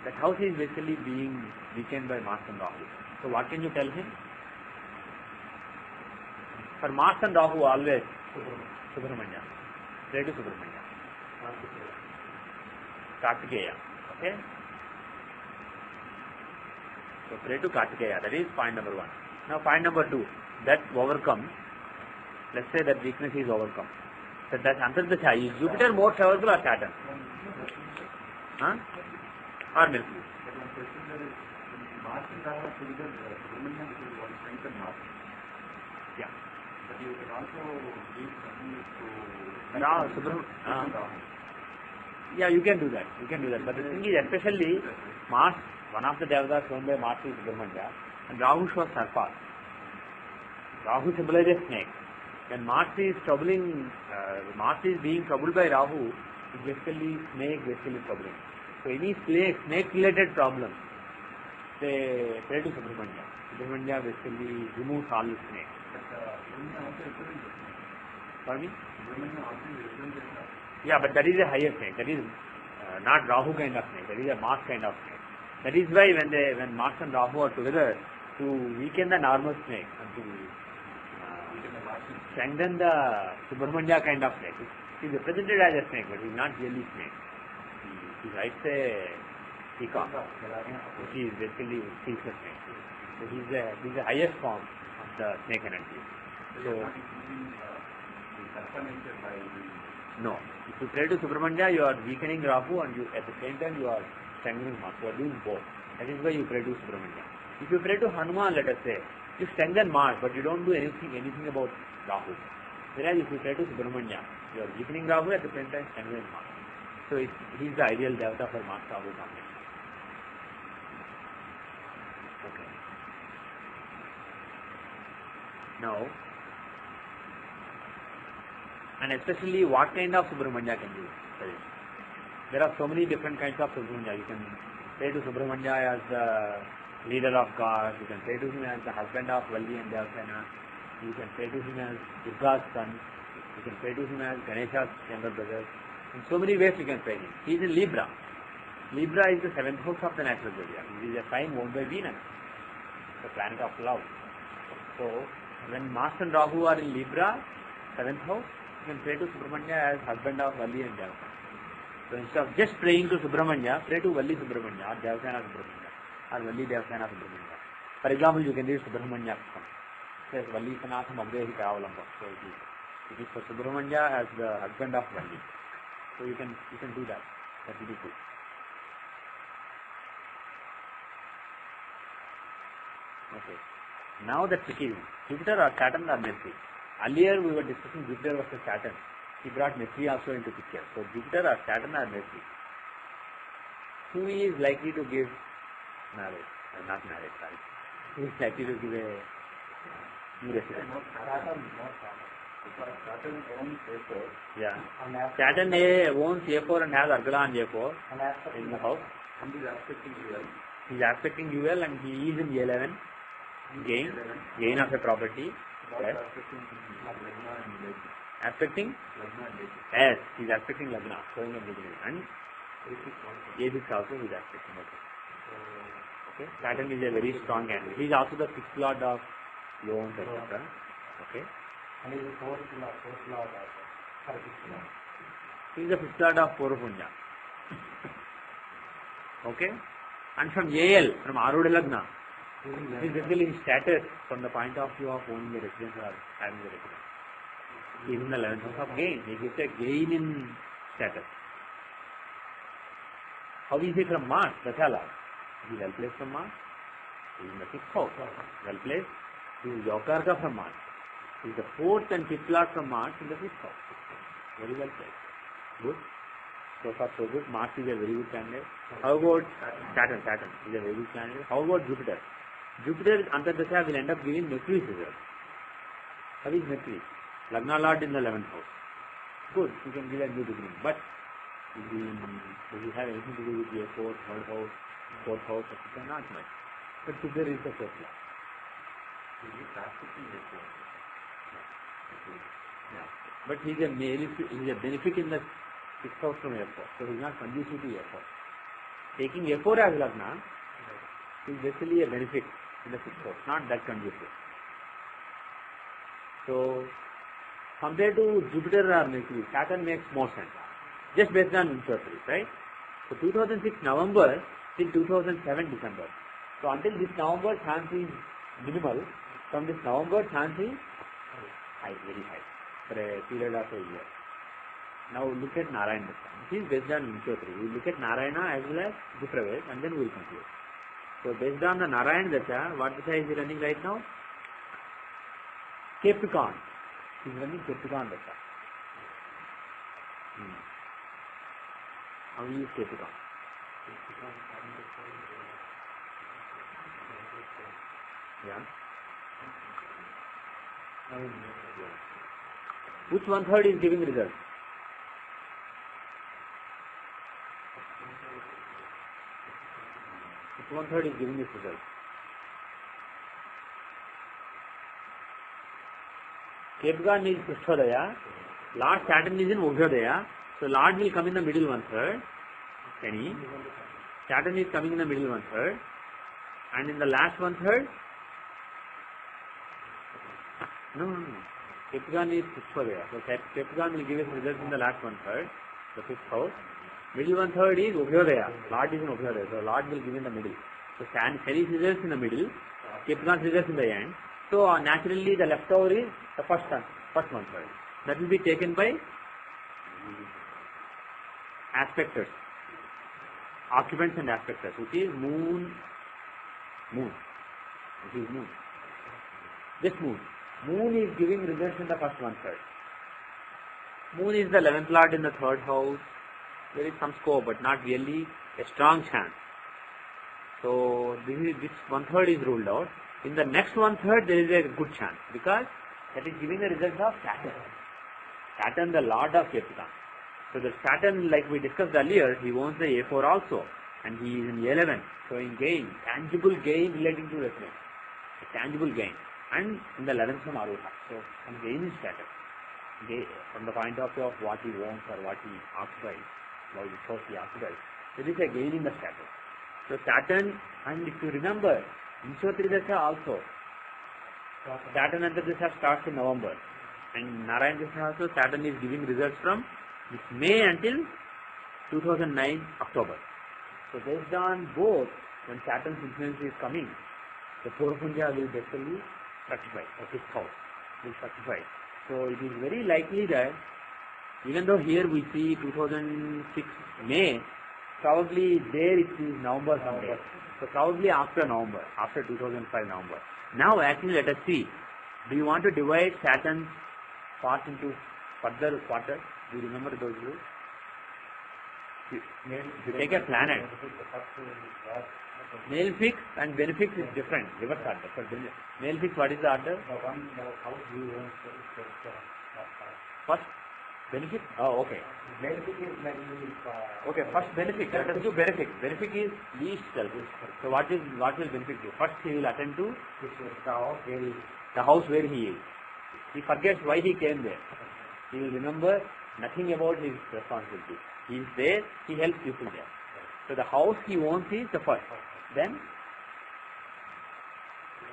That house is basically being weakened by Mars and Rahu. So what can you tell him? For Mars and Rahu always Subramanya. Pray to Subramanya. Kartikeya. Okay? So pray to Kartikeya. That is point number 1. Now point number 2. That overcome. Let's say that weakness is overcome. So that answers the chai. Is Jupiter more favorable or Saturn? Huh? Or Milky? Mars and Rahu together, Subramanya is one strength and Mars. Yeah. But you can also give something to yeah, you can do that. You can do that. But the thing is, especially Mars, one of the devatas shown by Mars is Subramanya, and Rahu shows Sarpa. Rahu symbolizes snake. When Mars is being troubled by Rahu, it's basically snake troubling. So any snake related problem, they pray to Subramanya. Subramanya basically removes all the snakes. Pardon me? Yeah, but that is a higher snake. That is not Rahu kind of snake. That is a Mars kind of snake. That is why when Mars and Rahu are together, to weaken the normal snake and to strengthen the Subramanya kind of snake. He is represented as a snake, but he is not really snake. He writes a peacock, which is basically a snake. So he is the highest form of the snake energy. So no, if you pray to Subramanya, you are weakening Rahu, and at the same time you are strengthening Mars. You are doing both. That is why you pray to Subramanya. If you pray to Hanuman, let us say, you strengthen Mars, but you don't do anything about Rahu. Whereas if you pray to Subramanya, you are weakening Rahu, at the same time strengthening Mars. So he is the ideal devata for Mars Rahu combination. Okay. Now, and especially what kind of Subramanya can you suggest? There are so many different kinds of Subramanya. You can pray to Subramanya as the leader of God. You can pray to him as the husband of Valli and Devasena. You can pray to him as Durga's son. You can pray to him as Ganesha's younger brother. In so many ways you can pray him. He is in Libra. Libra is the 7th house of the natural zodiac. It is a sign owned by Venus, the planet of love. So when Mars and Rahu are in Libra, 7th house, you can pray to Subramanya as husband of Valli and Devasena. So instead of just praying to Subramanya, pray to Valli Subramanya or Devasena Subramanya or Valli Devasena Subramanya. For example, you can read Subramanya. Says Valli Sanatham Abdehi Kavalamba. So it is for Subramanya as the husband of Valli. So you can do that. That will be good. Okay. Now the tricky Jupiter or Saturn or Mercury. Earlier we were discussing Jupiter versus Saturn. He brought Mercury also into picture. So Jupiter or Saturn or Mercury. Who is likely to give marriage? Not marriage, sorry. Who is likely to give a new residence? Saturn owns A4. Yeah. Saturn owns A4 and has Argala on A4 in the house. And is aspecting UL. He is aspecting UL and he is in A11. Gain of a property. Yes. Aspecting? Yes, he is aspecting Lagna. Showing a beginning. And A6 also he is aspecting. Okay. Saturn is a very strong angle. He is also the 6th lord of Yont, etc. Okay. And is the fourth law also. Fifth law. He is the fifth lord of Purvapunya. Okay. And from AL, from Arudha Lagna, he is basically in status from the point of view of owning the residence or having the residence. He is in the 11th house of gain. He gives a gain in status. How is he from Mars? Dashala. He is well placed from Mars. He is in the 6th house. Well placed. He is Yokarka from Mars. He is the 4th and 5th lord from Mars in the 5th house. Very well placed. Good. So far so good. Mars is a very good candidate. How about Saturn? Saturn is a very good candidate. How about Jupiter? Jupiter Antardasha will end up giving Mercury's result. How is Mercury? Lagna Lord in the 11th house. Good. You can give a new beginning. But does it have anything to do with the 4th, 3rd house, 4th house, etc.? Not much. But Jupiter is the 4th law. Yeah. But he is a benefic in the 6th house from F4. So he is not conducive to F4. Taking F4 as Lagna is basically a benefic in the 6th house, not that conducive. So compared to Jupiter or Mercury, Saturn makes more sense. Just based on intuition, right? So 2006 November till 2007 December. So until this November, chance is minimal. From this November, chance is high, very high, for a period of a year. Now look at Narayana Dasha. This is based on intuition. We look at Narayana as well as Dupravesh and then we will conclude. So based on the Narayana Dasha, what Dasha is he running right now? Capricorn. He is running Capricorn Dasha. How is Capricorn? Yeah. Which 1/3 is giving result? Which 1/3 is giving this result? Capricorn is Pushthodaya. Lord Saturn is in Ubhyodaya. So Lord will come in the middle 1/3. Any. Saturn is coming in the middle 1/3. And in the last 1/3, no. Capricorn is Pushthodaya. So Capricorn will give us results in the last 1/3, the 5th house. Middle 1/3 is Ubhyodaya. Lord is in Ubhyodaya. So Lord will give in the middle. So Shani's results in the middle, Capricorn's results in the end. So naturally the leftover is the first 1/3. That will be taken by aspectors, occupants and aspectors, which is moon. Which is moon. This moon. Moon is giving results in the first 1/3. Moon is the 11th lord in the 3rd house. There is some scope, but not really a strong chance. So this 1/3 is ruled out. In the next 1/3 there is a good chance because that is giving the results of Saturn. Saturn, the lord of Capricorn. So the Saturn, like we discussed earlier, he owns the A4 also, and he is in 11, showing gain, tangible gain relating to residence, a tangible gain, and in the 11th from Arudha. So some gain is Saturn, from the point of view of what he owns or what he occupies, what he occupies. There is a gain in the Saturn. So Saturn, and if you remember, Vishwatridasha also, Saturn and Dasha starts in November, and Narayana Dasha also, Saturn is giving results from this May until 2009 October. So based on both, when Saturn's influence is coming, the Purvapunya will basically fructify, or 5th house will fructify. So it is very likely that, even though here we see 2006 May, probably there it is November someday. So probably after November, after 2005 November. Now actually let us see, do you want to divide Saturn's part into further quarters? Do you remember those rules? You take a planet. Male fix and benefix is different. Reverse order. For male fix, what is the order? First benefit? Oh, okay. Okay, first benefit. Let us do benefit. Benefit is least self. So what will benefit do? First he will attend to the house where he is. He forgets why he came there. He will remember nothing about his responsibility. He is there, he helps people there. So the house he owns is the first. Then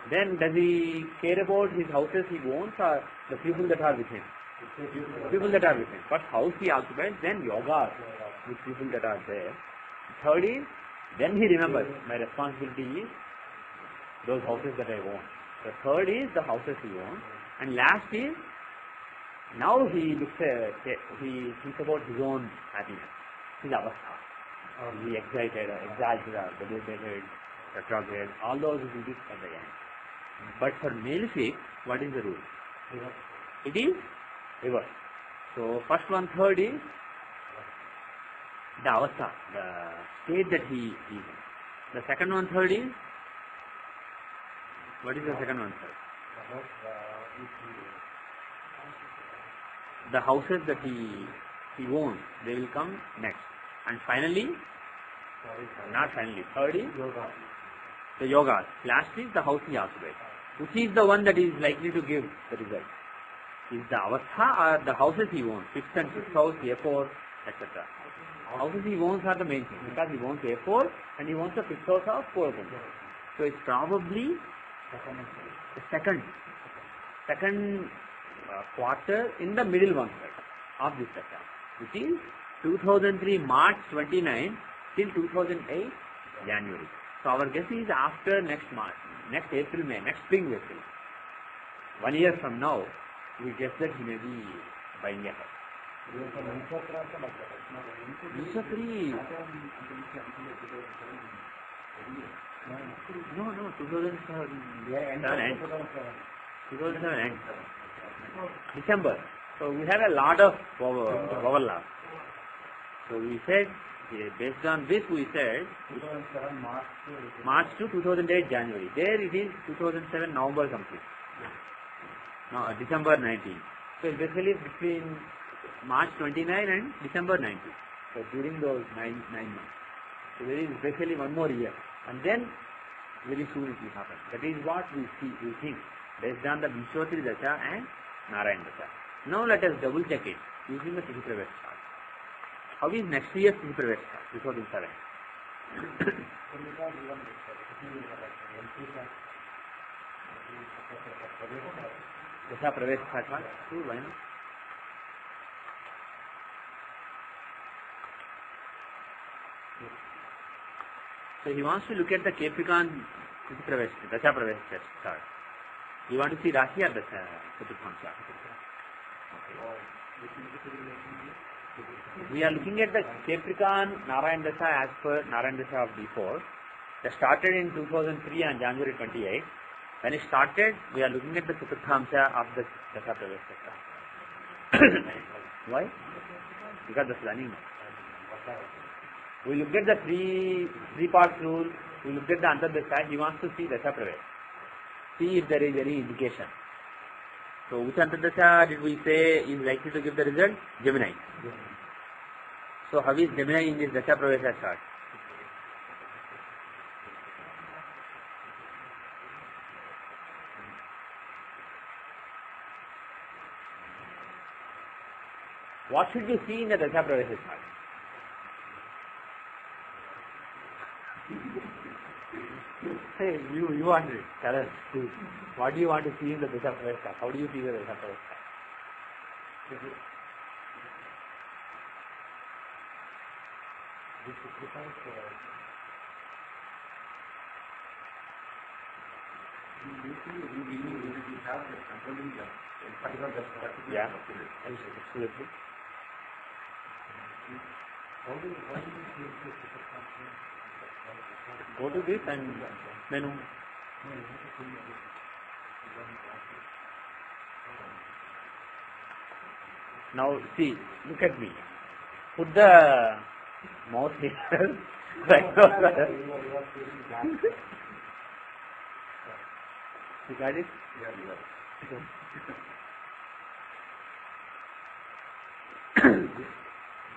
then does he care about his houses he owns or the people that are with him? People that are with him. First house he occupies, then yoga with people that are there. Third is, then he remembers my responsibility is those houses that I own. The third is the houses he owns. And last is, now he looks he thinks about his own happiness, his avastha. He excited, debilitated, retrograde, all those will be at the end. But for malefic, what is the rule? It is reverse. So first one third is the avastha, the state that he is in. The second one third is, what is the second one third? The houses that he owns, they will come next. And finally, not finally, third is the yogas. Last is the house he occupies. Which is the one that is likely to give the result? Is the avastha or the houses he owns? Fifth and sixth house, A4, etc. Houses he owns are the main thing because he owns A4 and he owns the fifth house of 4. So it's probably the second quarter in the middle one side of this sector, which is 2003 March 29 till 2008 January. So our guess is after next March, next April, May, next spring April. 1 year from now, we guess that he may be buying a house. No, 2007 end. December. So we have a lot of overlap. So we said, based on this we said, 2007 March to 2008 January. There it is 2007 November complete. No, December 19. So it's basically between March 29 and December 19. So during those 9 months. So there is basically 1 more year. And then very soon it will happen. That is what we think based on the Vishwatri Dasha and Narayan Dasha. Now let us double check it using the Tithi Pravesh chart. How is next year's Tithi Pravesh chart? Before this seven. Dasha Pravesh chart. Why not? So he wants to look at the Capricorn Dasha Pravesh chart. You want to see Rashi or Dasha Capricorn chart? We are looking at the Capricorn Narayan Dasha as per Narayan Dasha of before. That started in 2003 on January 28. When it started, we are looking at the Chaturthamsha of the Dasha Pravesh chart. Why? Because that's running. We looked at the three parts rule, we looked at the Antardasha, he wants to see Dasha Pravesh. See if there is any indication. So which Antardasha did we say is likely to give the result? Gemini. So how is Gemini in this Dasha Pravesh chart? What should you see in the Dasha Pravesh chart? Hey, you want to tell us, what do you want to see in the Dasha Pravesh chart? How do you see the Dasha Pravesh chart? Yeah, absolutely. Go to this and menu. Now see, look at me. Put the mouse here. Right now. You got it? Yeah.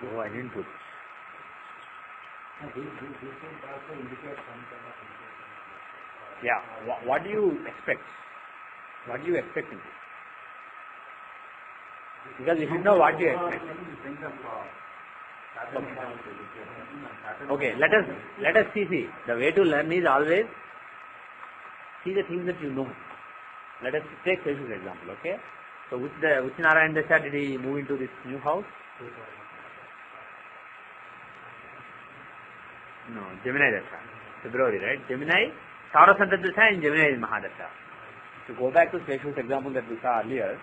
Oh, I didn't put. Yeah. What do you expect? What do you expect in this? Because if you know what you expect. Okay, let us see. The way to learn is always see the things that you know. Let us take Seshu's example, okay? So which Narayana Dasha did he move into this new house? No, Gemini Dasha. February, right? Gemini, Taurus Dasha and Gemini is Mahadasha. To go back to Seshu's example that we saw earlier,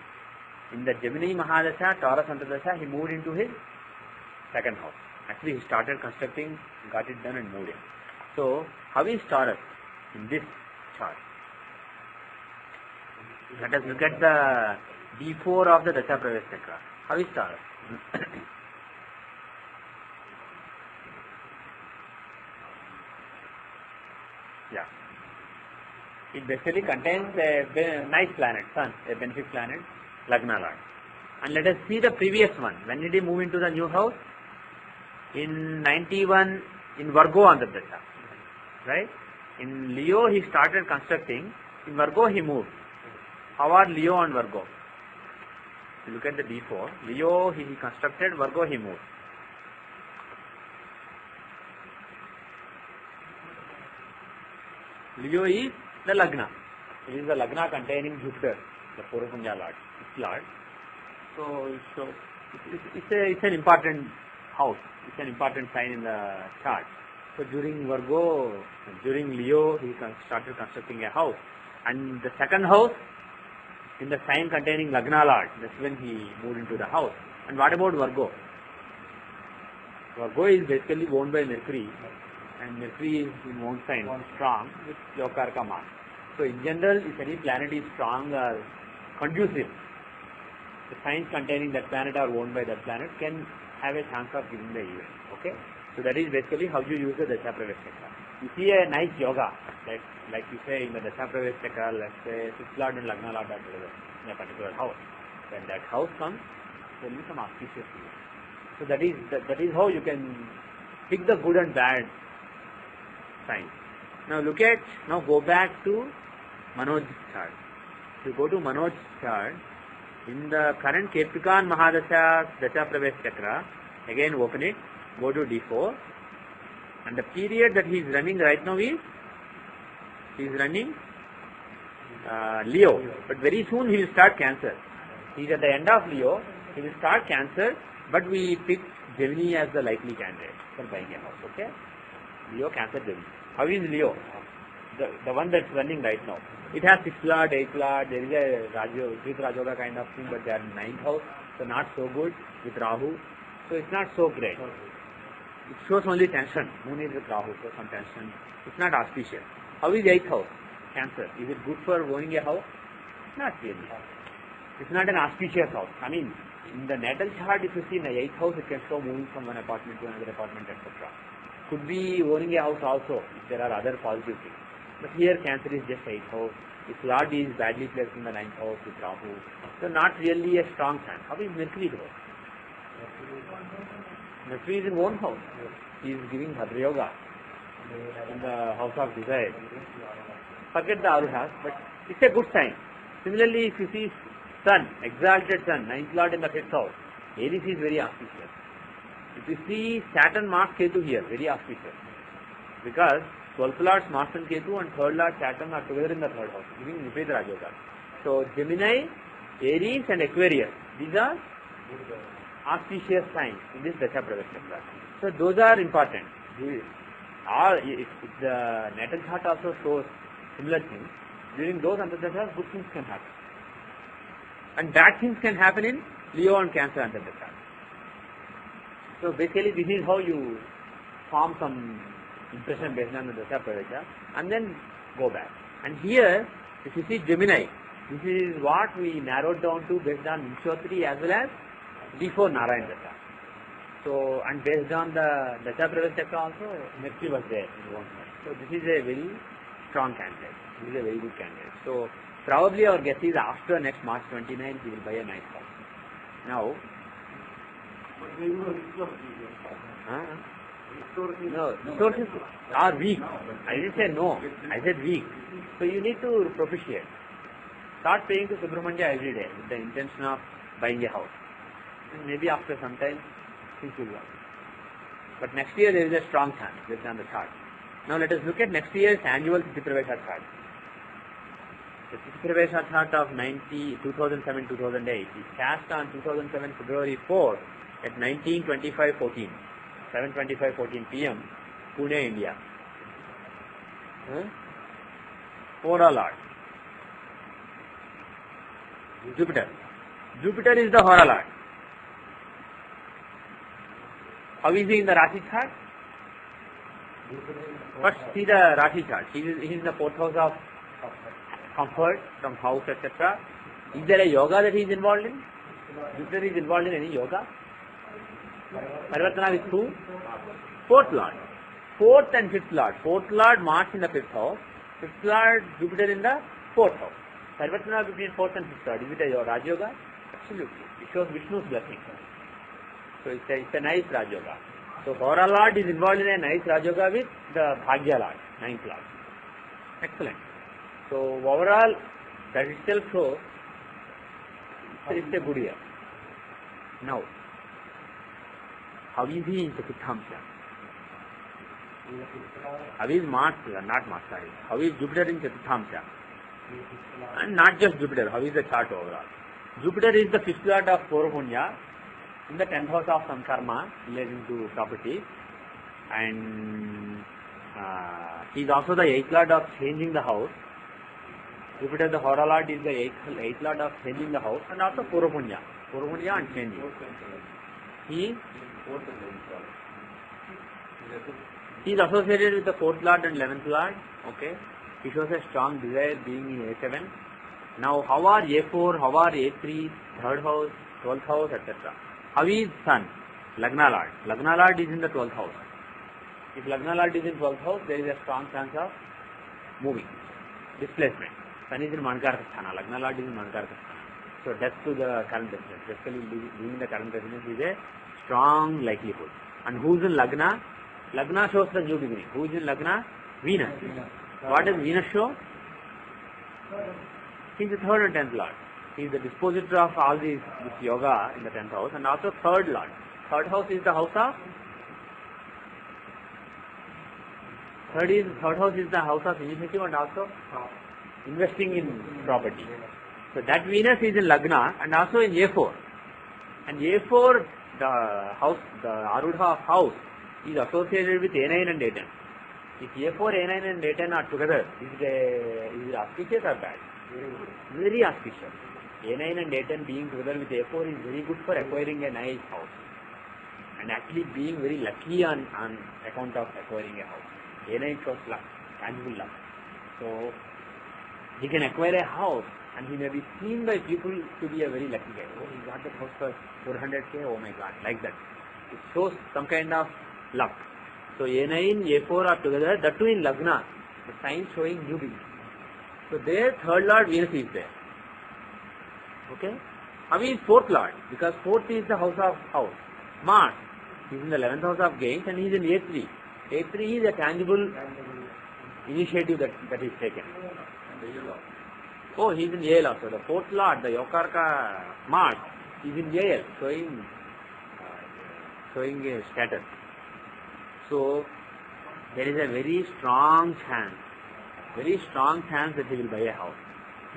in the Gemini Mahadasha, Taurus Dasha, he moved into his second house. Actually, he started constructing, got it done and moved in. So, how is Taurus in this chart? Let us look at the D4 of the Dasha Pravesh Chakra. How is Taurus? Yeah. It basically contains a nice planet, Sun, a benefic planet, Lagna Lord. And let us see the previous one. When did he move into the new house? In 91, in Virgo on the Dasha. Right? In Leo he started constructing, in Virgo he moved. How are Leo and Virgo? If you look at the D4, Leo he constructed, Virgo he moved. Leo is the Lagna. It is the Lagna containing Jupiter, the Purusanya Lord, its Lord. So it's an important house. It's an important sign in the chart. So during Leo, he started constructing a house. And the second house, in the sign containing Lagna Lord, that's when he moved into the house. And what about Virgo? Virgo is basically owned by Mercury. And Mercury is in one sign, strong, with Yokarka Mars. So in general, if any planet is strong or conducive, the signs containing that planet or owned by that planet can have a chance of giving the event. Okay? So that is basically how you use the Dasha Pravesh Chakra. You see a nice yoga, like you say in the Dasha Pravesh Chakra, let's say 6th Lord and Lagna Lord are together in a particular house. When that house comes, there will be some auspicious event. So that is how you can pick the good and bad signs. Now go back to Manoj's chart. If you go to Manoj's chart, in the current Capricorn Mahadasha Dasha Pravesh Chakra, again open it, go to D4, and the period that he is running right now is, he is running Leo, but very soon he will start Cancer. He is at the end of Leo, he will start Cancer, but we pick Gemini as the likely candidate for buying a house, okay? Leo, Cancer, Gemini. How is Leo? The one that's running right now. It has 6th Lord, 8th Lord, there is a Viparit Rajoga kind of thing, but they are in 9th house, so not so good with Rahu. So it's not so great. It shows only tension. Moon is with Rahu, so some tension. It's not auspicious. How is 8th house? Cancer. Is it good for owning a house? Not really. It's not an auspicious house. I mean, in the natal chart, if you see in the 8th house, it can show moving from one apartment to another apartment, etc. Could be owning a house also, if there are other positive things. But here Cancer is just 8th house. Its Lord is badly placed in the 9th house with Rahu. So not really a strong sign. How is Mercury though? Mercury is in one house. He is giving Bhadra Yoga in the house of desire. Forget the other house, but it's a good sign. Similarly, if you see Sun, exalted Sun, 9th Lord in the 5th house, Aries is very auspicious. If you see Saturn, Mars, Ketu here, very auspicious. Because 12th Lord Mars and Ketu and 3rd Lord Saturn are together in the 3rd house, giving Viparit Rajoga. So Gemini, Aries and Aquarius, these are auspicious signs in this Dasha Pravesh Chakra. So those are important. If the natal chart also shows similar things, during those Antardashas, good things can happen. And bad things can happen in Leo and Cancer Antardasha. So basically this is how you form some impression based on the Dasha Pravesh and then go back. And here, if you see Gemini, this is what we narrowed down to based on Vimshottari as well as D4 Narayana Dasha. So, and based on the Dasha Pravesh Chakra also, Mercury was there in one month. So this is a very strong candidate. This is a very good candidate. So probably our guess is after next March 29, he will buy a nice house. Now, no, resources are weak. I didn't say no, I said weak. So you need to propitiate. Start paying to Subramanya every day with the intention of buying a house. And maybe after some time, things will work. But next year there is a strong chance based on the chart. Now let us look at next year's annual Siddhi Pravesha chart. The Tithi chart of 2007-2008 is cast on 2007 February 4 at 19:25:14, 7:25:14 p.m. Pune, India. Hora Lord. Jupiter. Jupiter is the Hora Lord. How is he in the Rashi chart? First see the Rashi chart. He is in the fourth house of comfort, from house, etc. Is there a yoga that he is involved in? Jupiter is involved in any yoga? Parivartana with who? Fourth Lord. Fourth and fifth Lord. Fourth Lord Mars in the fifth house. Fifth Lord Jupiter in the fourth house. Parivartana between fourth and fifth Lord. Is it a Raj Yoga? Absolutely. It shows Vishnu's blessing. So it's a nice Raj Yoga. So Hora Lord is involved in a nice Raj Yoga with the Bhagya Lord, ninth Lord. Excellent. So overall, that itself shows it's a good year. Now, how is he in Chaturthamsha? How is Mars, not Mars, sorry. How is Jupiter in Chaturthamsha? And not just Jupiter, how is the chart overall? Jupiter is the fifth lord of Poropunya in the 10th house of Samkarma relating to property, and he is also the 8th lord of changing the house. Jupiter, the Hora Lord, is the 8th lord of changing the house, and also Poropunya and changing. He is associated with the 4th lord and 11th lord. Okay, he shows a strong desire being in A7. Now, how are A4, how are A3, 3rd house, 12th house, etc. How is Sun? Lagna Lord. Lagna Lord is in the 12th house. If Lagna Lord is in 12th house, there is a strong chance of moving, displacement. Sun is in Mankarka Sthana. Lagna Lord is in Mankarka Sthana. So, death to the current residence, basically leaving the current residence is a strong likelihood. And who is in Lagna? Lagna shows the new beginning. Who is in Lagna? Venus. What does Venus show? He is the 3rd and 10th Lord. He is the dispositor of all this yoga in the 10th house, and also 3rd Lord. 3rd house is the house of third house is the house of initiative and also investing in property. So that Venus is in Lagna and also in A4. And A4, the house, the Arudha of house, is associated with A9 and A10. If A4, A9 and A10 are together, is it auspicious or bad? Very auspicious. A9 and A10 being together with A4 is very good for acquiring a nice house. And actually being very lucky on account of acquiring a house. A9 shows luck, tangible luck. So, he can acquire a house and he may be seen by people to be a very lucky guy. Oh, he got the house for 400k, oh my god, like that. It shows some kind of luck. So, A9, A4 are together, that too in Lagna, the sign showing new beginning. So, there 3rd Lord Venus is there. Okay? How is 4th Lord? Because 4th is the house of house. Mars, he is in the 11th house of gains and he is in A3. A3 is a tangible initiative that is taken. Oh, he is in AL also. The 4th Lord, the Yokarka Mars, is in AL, showing a status. So, there is a very strong chance that he will buy a house.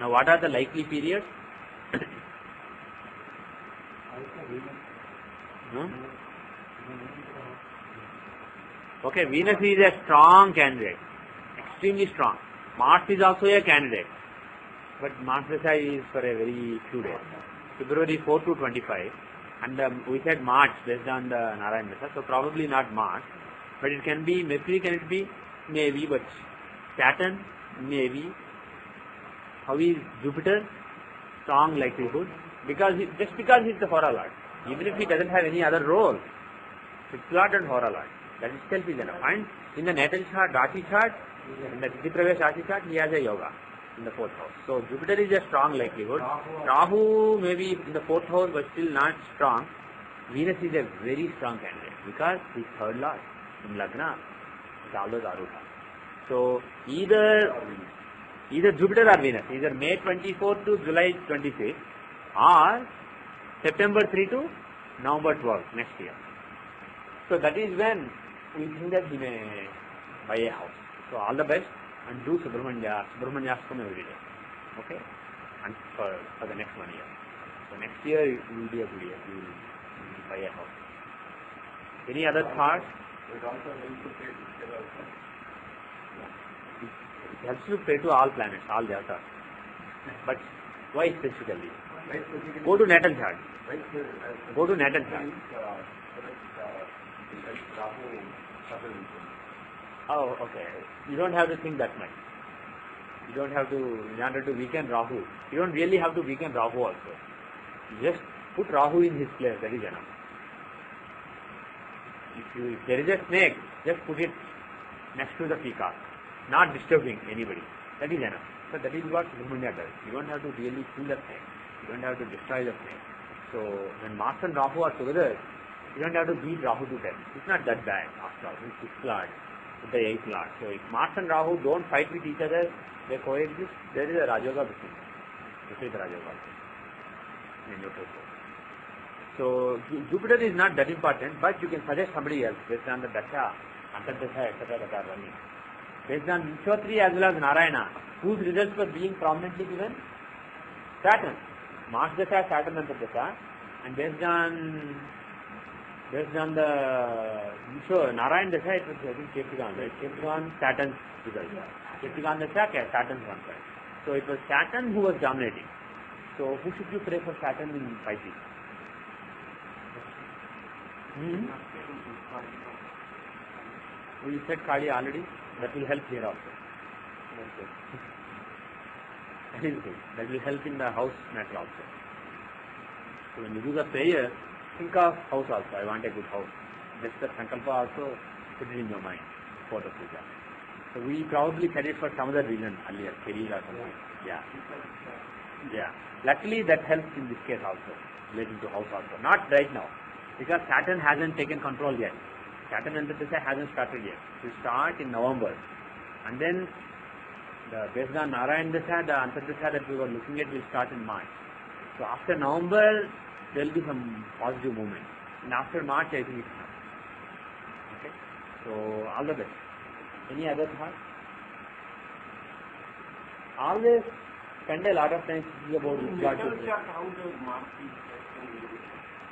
Now, what are the likely periods? Okay, Venus is a strong candidate, extremely strong. Mars is also a candidate, but Mars is for a very few days, February 4 to 25, and we said March based on the Narayan Dasa, so probably not Mars, but it can be Mercury, can it be? Maybe, but Saturn, maybe. How is Jupiter? Strong likelihood, because just because he is the Hora Lord, even if he doesn't have any other role, 6th Lord and Hora Lord, that itself is enough. And in the natal chart, Rashi chart, in the Tithi Rashi chart, he has a yoga in the 4th house. So Jupiter is a strong likelihood. Rahu may be in the 4th house but still not strong. Venus is a very strong candidate because he is 3rd Lord in Lagna with all those Arudha. So either Jupiter or Venus, either May 24 to July 26 or September 3 to November 12 next year. So that is when we think that he may buy a house. So all the best and do Subramanyastam every day. Okay, and for the next 1 year. So next year it will be a good year. You will buy a house. Any other thoughts? It also helps to pay together also. It helps you pray to all planets, all devatas. But why specifically? Go to natal chart. Go to natal chart. Oh, okay. You don't have to think that much. You don't have to, in order to weaken Rahu. You don't really have to weaken Rahu also. You just put Rahu in his place, that is enough. If there is a snake, just put it next to the peacock, not disturbing anybody. That is enough. So that is what Brahmanya does. You don't have to really kill the snake. You don't have to destroy the snake. So when Mars and Rahu are together, you don't have to beat Rahu to death. It's not that bad after all. It's 6th Lord, with the 8th Lord. So if Mars and Rahu don't fight with each other, they coexist, there is a Rajoga between them. This is Rajoga. So Jupiter is not that important, but you can suggest somebody else based on the Dasha, Antardasha, etc. that are running. Based on Vishwatri as well as Narayana, whose results were being prominently given? Saturn. Mars Dasha, Saturn Antardasha, and based on the Narayan Dasha, it was I think Ketugan, right? Ketugan, Saturn's result. Ketugan Dasha, Saturn's one side. So it was Saturn who was dominating. So who should you pray for Saturn in Pisces? We said Kali already. That will help here also. That is good. That will help in the house matter also. So when you do the prayer, think of house also. I want a good house. Just the sankalpa also, put it in your mind for the puja. So we probably said it for some other reason earlier, career or something. Yeah. Yeah. Luckily that helps in this case also, relating to house also. Not right now, because Saturn hasn't taken control yet. Saturn Antardasha hasn't started yet. It will start in November. And then, based on Narayan Dasha, the Antardasha that we were looking at will start in March. So after November, there will be some positive movement. And after March, I think it will happen. Okay? So, all the best. Any other thoughts? Always spend a lot of time thinking about this. How does Mars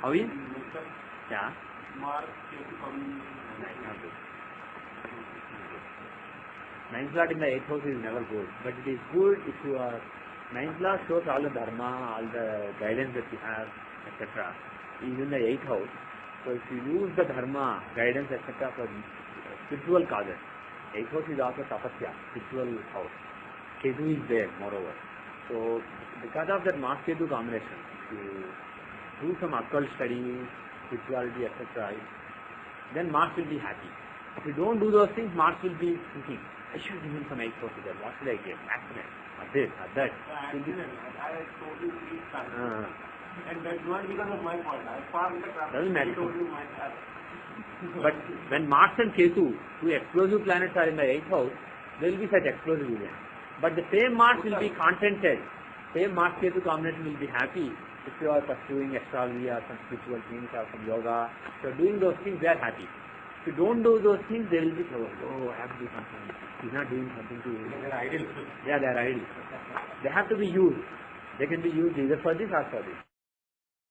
How is? Yeah. Mars Ninth Lord in the 8th house is never good, but it is good if you are. Ninth Lord shows all the dharma, all the guidance that you have, etc. Is in the 8th house. So if you use the dharma, guidance, etc. for spiritual causes, 8th house is also tapasya, spiritual house. Ketu is there, moreover. So because of that Mars Ketu combination, you do some occult study, spirituality, etc., then Mars will be happy. If you don't do those things, Mars will be thinking, I should give him some 8th house to that. What should I get? Accident, or this, or that. accident. I told you 3 times. And that's not because of my fault. I parked the car. Doesn't matter. I told you my car. But when Mars and Ketu, two explosive planets, are in the 8th house, there will be such explosive events. But the same Mars will be contented. Same Mars Ketu combination will be happy if you are pursuing astrology or some spiritual things or some yoga. So doing those things, they are happy. If you don't do those things, they will be trouble. Oh, I have to do something. He's not doing something to you. They are idle. Yeah, they are idle. They have to be used. They can be used either for this or for this.